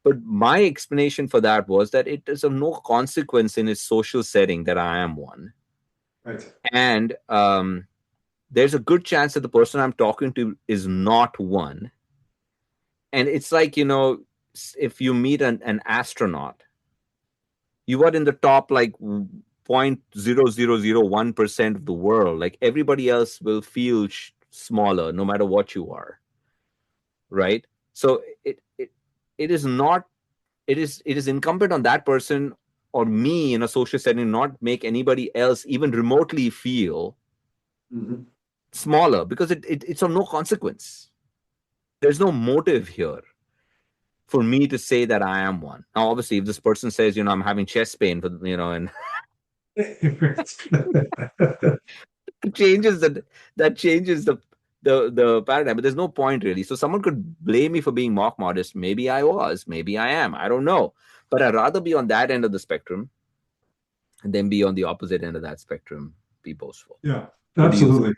But my explanation for that was that it is of no consequence in a social setting that I am one. right. And there's a good chance that the person I'm talking to is not one. And it's like, if you meet an astronaut, you are in the top like 0.0001% of the world. Like everybody else will feel smaller no matter what you are, right? So it is not, it is incumbent on that person or me in a social setting not make anybody else even remotely feel Mhm. smaller, because it's of no consequence. There's no motive here for me to say that I am one. Now, obviously, if this person says, I'm having chest pain, and changes that changes the paradigm. But there's no point really. So someone could blame me for being mock modest. Maybe I was, maybe I am. I don't know. But I'd rather be on that end of the spectrum than be on the opposite end of that spectrum, be boastful. Yeah, What do you think?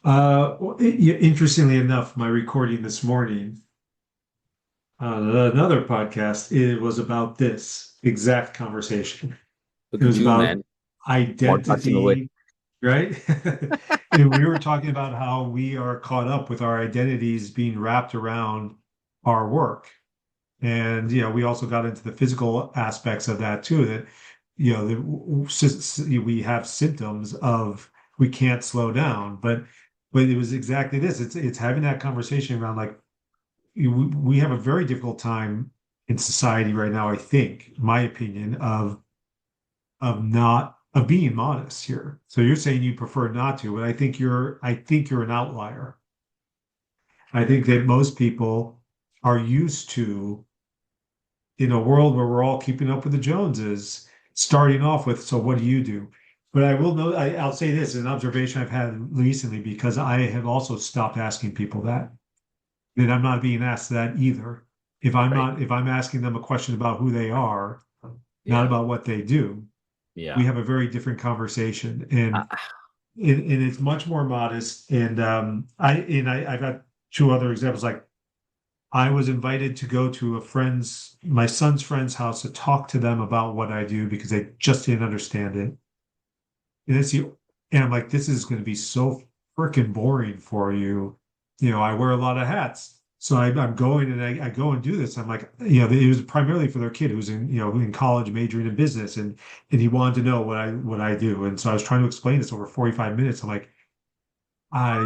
absolutely. Interestingly enough, my recording this morning on another podcast, it was about this exact conversation. Look It at was you, about man. Podcasting away. identity, right? And we were talking about how we are caught up with our identities being wrapped around our work. And we also got into the physical aspects of that too, that we have symptoms of we can't slow down, but it was exactly this. It's having that conversation around like we have a very difficult time in society right now, I think, my opinion, of being modest here. So you're saying you prefer not to, but I think you're an outlier. I think that most people are used to, in a world where we're all keeping up with the Joneses, starting off with, so what do you do? But I will know, I'll say this, an observation I've had recently, because I have also stopped asking people that. And I'm not being asked that either. Right. If I'm asking them a question about who they are, not Yeah. about what they do, we Yeah. have a very different conversation. Uh, And it's much more modest. And I've got two other examples. Like I was invited to go to my son's friend's house to talk to them about what I do because they just didn't understand it. And I'm like, this is going to be so freaking boring for you. I wear a lot of hats. So I'm going and I go and do this. I'm like, it was primarily for their kid who's in college majoring in business, and he wanted to know what I do. And so I was trying to explain this over 45 minutes. I'm like,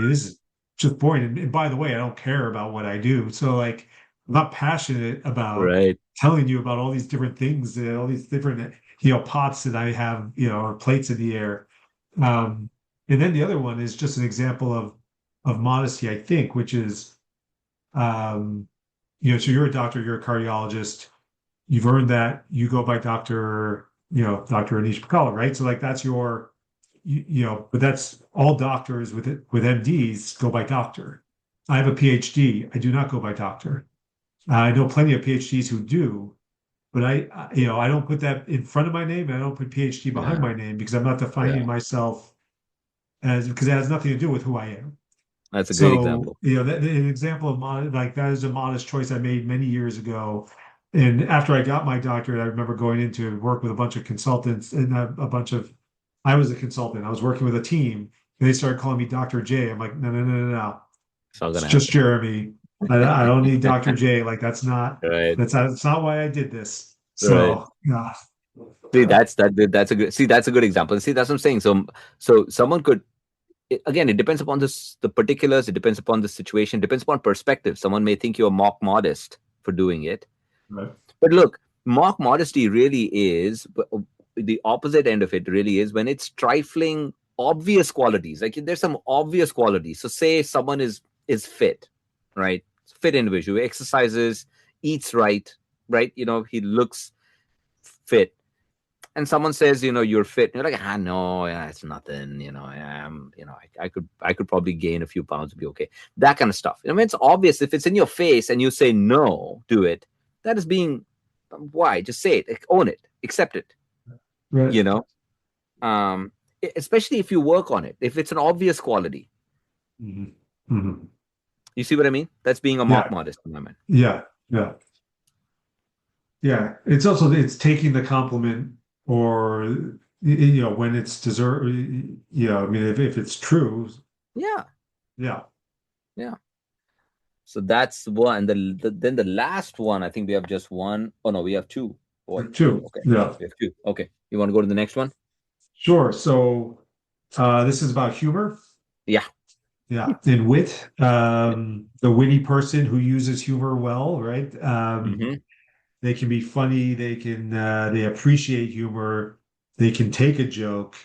this is just boring. And by the way, I don't care about what I do. So like, I'm not passionate about right. telling you about all these different things, all these different, pots that I have, or plates in the air. Um, and then the other one is just an example of modesty, I think, which is, um, so you're a doctor, you're a cardiologist, you've earned that, you go by Dr. Anish Pakala, right? So like that's but that's all doctors with MDs go by doctor. I have a PhD. I do not go by doctor. I know plenty of PhDs who do, but I don't put that in front of my name, and I don't put PhD behind Yeah. my name because I'm not Yeah. defining myself as because it has nothing to do with who I am. That's a great So, example. an example of like that is a modest choice I made many years ago. And after I got my doctorate, I remember going into work with a bunch of consultants and I was a consultant. I was working with a team and they started calling me Dr. J. I'm like, no, no, no, no, no. It's not It's gonna just happen. Jeremy. I don't need Dr. J. Like Right. that's not why I did this. Right. So, yeah. See, that's a good, see, that's a good example. See, that's what I'm saying. So someone could, again, it depends upon the particulars, it depends upon the situation, it depends upon perspective. Someone may think you're mock modest for doing it. Right. But look, mock modesty really is the opposite end of it, really is when it's trifling obvious qualities. Like there's some obvious qualities. So say someone is fit, right? Fit individual, exercises, eats right? He looks fit. And someone says, you're fit. And you're like, no, yeah, it's nothing. I could probably gain a few pounds to be okay. That kind of stuff. I mean, it's obvious if it's in your face and you say no to it, that is being, why? Just say it, like, own it, accept it, Right. you know? Um, Especially if you work on it, if it's an obvious quality. Mhm. Mhm. You see what I mean? That's being a mock Yeah. modest in my mind. Yeah. Yeah. Yeah, it's taking the compliment or when it's deserved. I mean, if it's true, Yeah, Yeah. yeah. So that's one. Then the last one, I think we have just one. Oh no, we have two. What? Two. Okay, Yeah. we have two. Okay, you want to go to the next one? Sure. So this is about humor. Yeah. Yeah. And wit. The witty person who uses humor well, right? Mm-hmm. They can be funny. They appreciate humor. They can take a joke.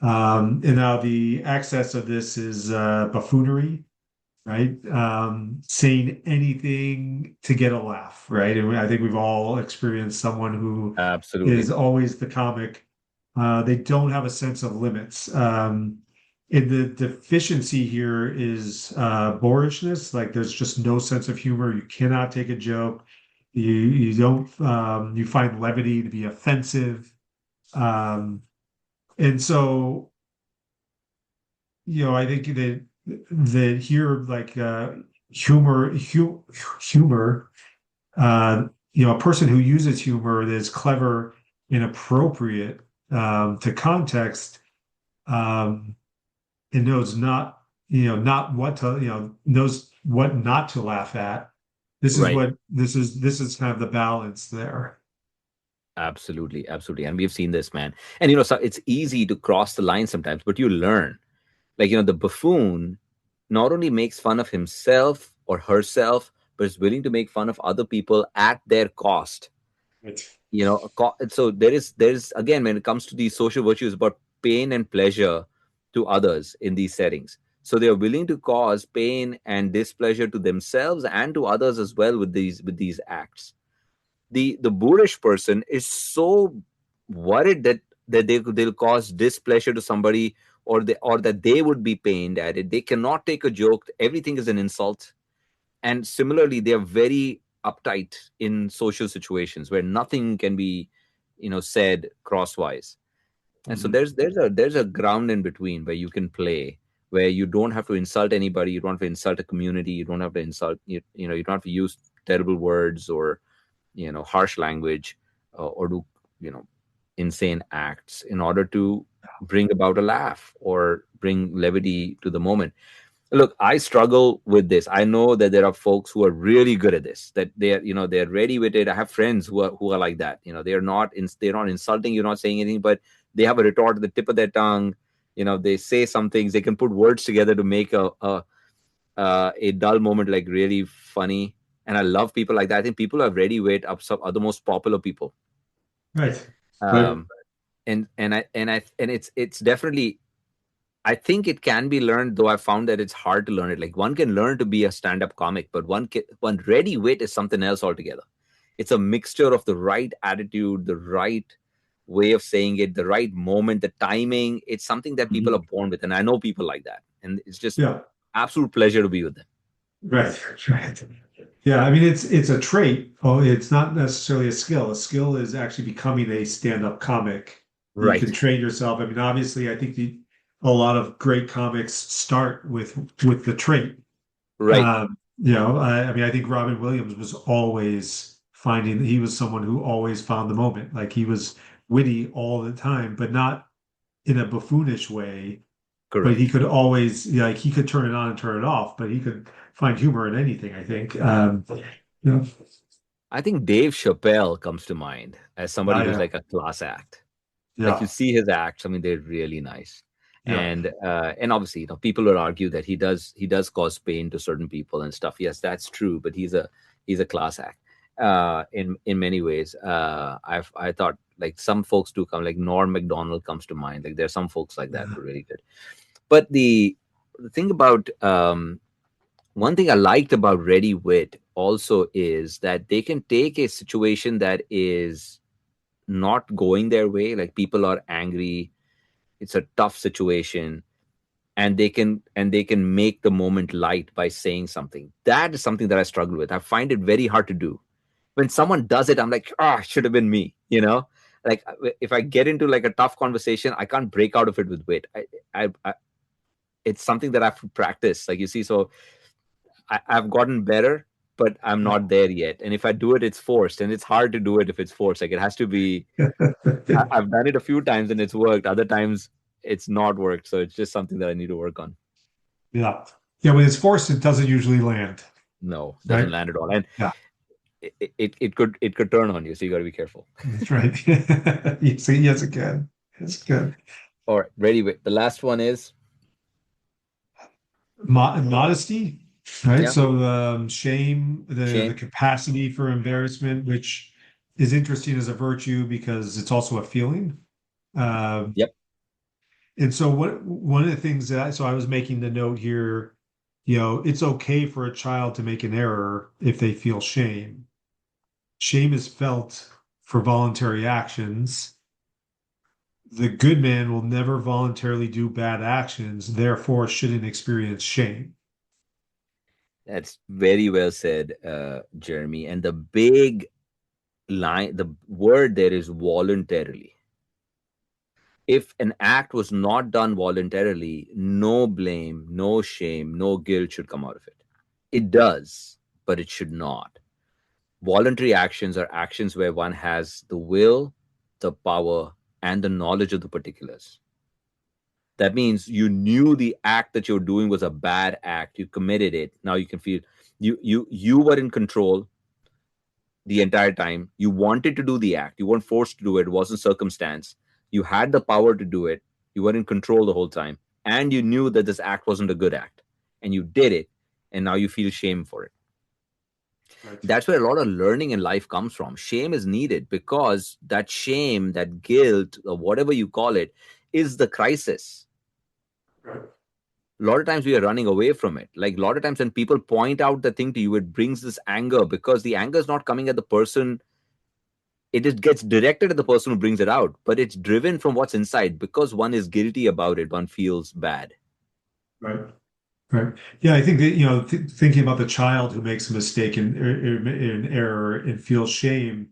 And now the excess of this is buffoonery, right? Saying anything to get a laugh, right? And I think we've all experienced someone who is Absolutely. always the comic. They don't have a sense of limits. And the deficiency here is boorishness. Like there's just no sense of humor. You cannot take a joke. You don't you find levity to be offensive. Um, and so I think that here, like humor, a person who uses humor that is clever and appropriate to context, um, and knows not what to, knows what not to laugh at. Right. This is kind of the balance there. Absolutely. Absolutely. And we've seen this, man. And so it's easy to cross the line sometimes, but you learn. Like, the buffoon not only makes fun of himself or herself, but is willing to make fun of other people at their cost. Right. So there is again, when it comes to these social virtues, about pain and pleasure to others in these settings. So they are willing to cause pain and displeasure to themselves and to others as well with these acts. The boorish person is so worried that they'll cause displeasure to somebody, or that they would be pained at it. They cannot take a joke. Everything is an insult. And similarly, they are very uptight in social situations where nothing can be said crosswise. And so Mhm. there's a ground in between where you can play, where you don't have to insult anybody, you don't have to insult a community, you don't have to insult you don't have to use terrible words or harsh language, or do insane acts in order to bring about a laugh or bring levity to the moment. Look, I struggle with this. I know that there are folks who are really good at this, that they're ready with it. I have friends who are like that. They're not insulting, you're not saying anything, but they have a retort at the tip of their tongue. They say some things, they can put words together to make a dull moment like really funny. And I love people like that. I think people are ready wit are the most popular people. Right. Right. um and it's definitely, I think it can be learned, though I found that it's hard to learn it. Like, one can learn to be a stand-up comic, but one ready wit is something else altogether. It's a mixture of the right attitude, the right way of saying it, the right moment, the timing. It's something that people are Mhm. born with, and I know people like that, and it's just Yeah. absolute pleasure to be with them. Right. Right. Yeah, I mean it's a trait. Oh, it's not necessarily a skill. A skill is actually becoming a stand-up comic. You can Right, train yourself. I mean, obviously, I think a lot of great comics start with the trait. right, I mean, I think Robin Williams was always finding he was someone who always found the moment. Like he was witty all the time, but not in a buffoonish way. But he correct. could always, like, he could turn it on and turn it off, but he could find humor in anything, I think. Yeah. I think Dave Chappelle comes to mind as somebody who's Yeah. like a class act. Like, you Yeah. see his acts, I mean, they're really nice. Yeah. And obviously, people will argue that he does cause pain to certain people and stuff. Yes, that's true, but he's a class act in many ways. I thought, like, some folks do come, like Norm Macdonald comes to mind. Like, there are some folks like that Yeah. who are really good. But the thing about one thing I liked about Ready Wit also is that they can take a situation that is not going their way, like people are angry, it's a tough situation, and they can make the moment light by saying something. That is something that I struggle with. I find it very hard to do. When someone does it, I'm like, should have been me. Like, if I get into like a tough conversation, I can't break out of it with wit. It's something that I have to practice, like, you see. So I've gotten better, but I'm Yeah. not there yet. And if I do it, it's forced, and it's hard to do it if it's forced. Like, it has to be. I've done it a few times and it's worked. Other times it's not worked. So it's just something that I need to work on. Yeah. Yeah, when it's forced, it doesn't usually land, No, doesn't right? land at all. And Yeah, it could turn on you, so you got to be careful. that's right. Yes, yes, it can. It's good. All right, ready. Wait. The last one is, Modesty, right? yeah, So shame, the shame. capacity for embarrassment, which is interesting as a virtue because it's also a feeling. Um, Yep. and so what one of the things so I was making the note here, it's okay for a child to make an error if they feel shame. Shame is felt for voluntary actions. The good man will never voluntarily do bad actions, therefore shouldn't experience shame. That's very well said, Jeremy. And the big line, the word there is voluntarily. If an act was not done voluntarily, no blame, no shame, no guilt should come out of it. It does, but it should not. Voluntary actions are actions where one has the will, the power, and the knowledge of the particulars. That means you knew the act that you're doing was a bad act. You committed it. Now you can feel you were in control the entire time. You wanted to do the act. You weren't forced to do it. It wasn't circumstance. You had the power to do it. You were in control the whole time. And you knew that this act wasn't a good act. And you did it. And now you feel shame for it. Right. That's where a lot of learning in life comes from. Shame is needed because that shame, that guilt, or whatever you call it, is the crisis. Right. A lot of times we are running away from it. Like a lot of times when people point out the thing to you, it brings this anger because the anger is not coming at the person. It just gets directed at the person who brings it out, but it's driven from what's inside because one is guilty about it. One feels bad. Right. Right. Yeah, I think that, thinking about the child who makes a mistake in error and feels shame,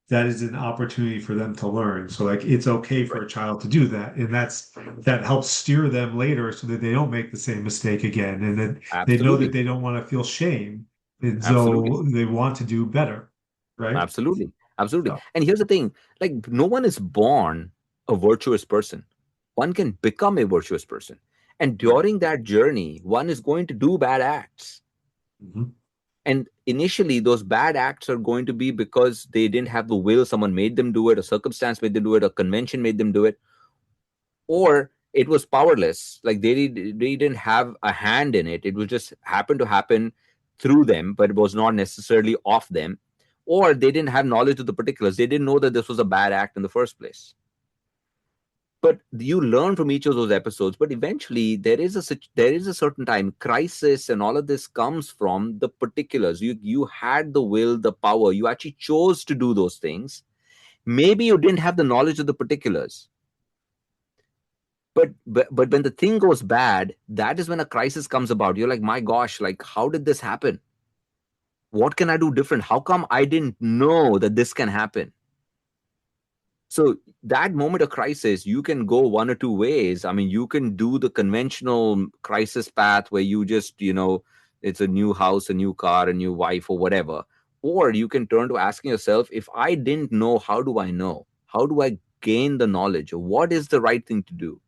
that is an opportunity for them to learn. So like it's okay for Right. a child to do that. And that helps steer them later so that they don't make the same mistake again. And then they know that Absolutely. they don't want to feel shame. And Absolutely. so they want to do better. Right? Absolutely. Absolutely. Yeah. And here's the thing, like, no one is born a virtuous person. One can become a virtuous person. And Right. during that journey, one is going to do bad acts. Mhm. And initially, those bad acts are going to be because they didn't have the will, someone made them do it, a circumstance made them do it, a convention made them do it, or it was powerless. Like they didn't have a hand in it. It was just happened to happen through them, but it was not necessarily of them. Or they didn't have knowledge of the particulars. They didn't know that this was a bad act in the first place. But you learn from each of those episodes. But eventually, there is a certain time crisis, and all of this comes from the particulars. You had the will, the power. You actually chose to do those things. Maybe you didn't have the knowledge of the particulars, but when the thing goes bad, that is when a crisis comes about. You're like, my gosh, like how did this happen? What can I do different? How come I didn't know that this can happen? So that moment of crisis, you can go one or two ways. I mean, you can do the conventional crisis path where you just, it's a new house, a new car, a new wife, or whatever. Or you can turn to asking yourself, if I didn't know, how do I know? How do I gain the knowledge? What is the right thing to do?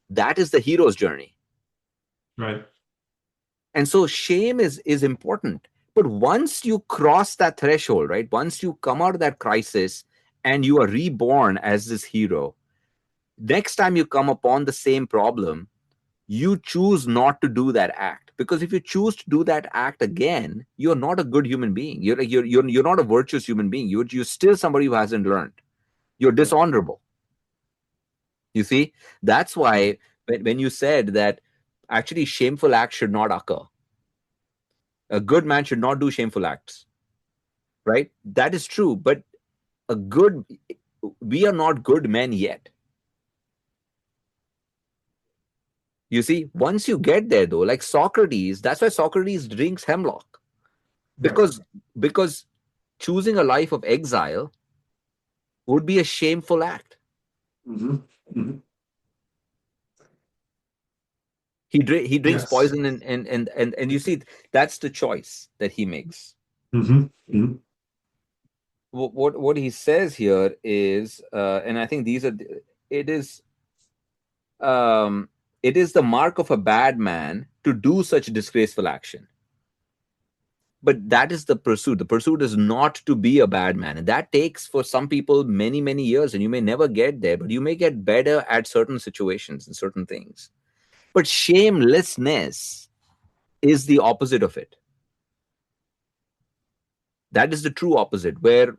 That is the hero's journey. Right. And so shame is important. But once you cross that threshold, right? Once you come out of that crisis and you are reborn as this hero, next time you come upon the same problem, you choose not to do that act. Because if you choose to do that act again, you're not a good human being. You're not a virtuous human being. You're still somebody who hasn't learned. You're Right. dishonorable. You see? That's Yeah. why when you said that actually shameful acts should not occur, a good man should not do shameful acts, right? That is true. But a good, we are not good men yet. You see, once you get there though, like Socrates, that's why Socrates drinks hemlock. Yeah. Because choosing a life of exile would be a shameful act. Hmm. Hmm. He drinks Yes. poison, and you see, that's the choice that he makes. Hmm. Hmm. What he says here is, and I think these are, it is, um it is the mark of a bad man to do such disgraceful action. But that is the pursuit. The pursuit is not to be a bad man. And that takes for some people many, many years, and you may never get there, but you may get better at certain situations and certain things. But shamelessness is the opposite of it. That is the true opposite, where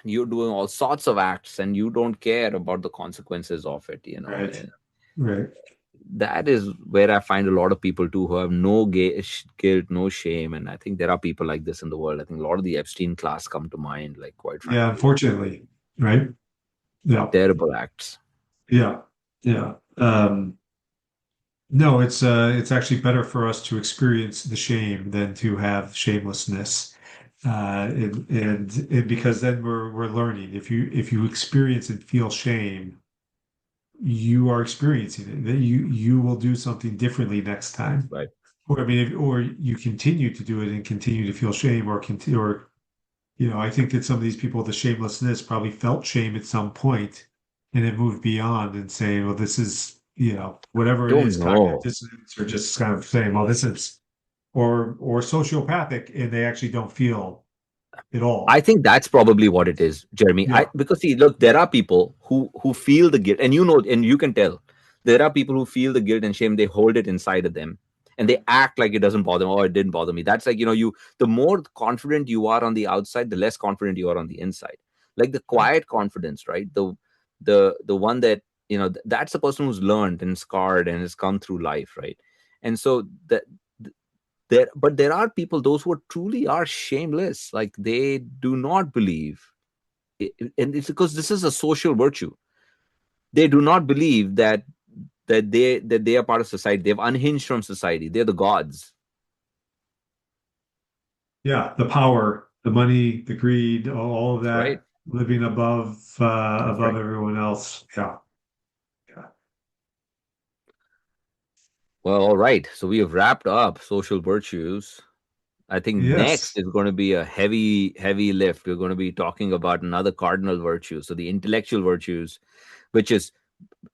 you're doing all sorts of acts and you don't care about the consequences of it, you know. Right. Right. That is where I find a lot of people too who have no guilt, no shame. And I think there are people like this in the world. I think a lot of the Epstein class come to mind, like, quite Yeah, frankly, unfortunately. Right. Yeah. terrible acts. Yeah. Yeah. No, it's actually better for us to experience the shame than to have shamelessness. And because then we're learning. If you experience and feel shame, you are experiencing it. That you will do something differently next time. Right. Or I mean, or you continue to do it and continue to feel shame, or continue, or I think that some of these people with the shamelessness probably felt shame at some point, and then moved beyond and saying, well, this is, whatever it Don't is, cognitive know. dissonance, or just kind of saying, well, this is, or sociopathic, and they actually don't feel at I all. think that's probably what it is, Jeremy. I Yeah. Because see, look, there are people who feel the guilt, and you know, and you can tell there are people who feel the guilt and shame. They hold it inside of them, and they act like it doesn't bother them. Oh, it didn't bother me. That's like, you. The more confident you are on the outside, the less confident you are on the inside. Like the Right. quiet confidence, right? The one that, that's the person who's learned and scarred and has come through life, right? And so that there are people, those who truly are shameless, like they do not believe, and it's because this is a social virtue. They do not believe that they are part of society. They've unhinged from society. They're the gods. Yeah. The power, the money, the greed, all of That's right. that, living That's above right. everyone else. Yeah. Yeah. Well, all right, so we have wrapped up social virtues. I think next Yes. is going to be a heavy, heavy lift. We're going to be talking about another cardinal virtue, so the intellectual virtues, which is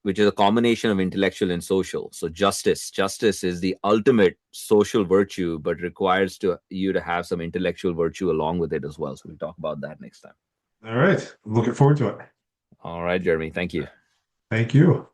which is a combination of intellectual and social. So justice. Justice is the ultimate social virtue, but requires you to have some intellectual virtue along with it as well. So we'll talk about that next time. All right. I'm looking forward to it. All right, Jeremy. Thank you. Thank you.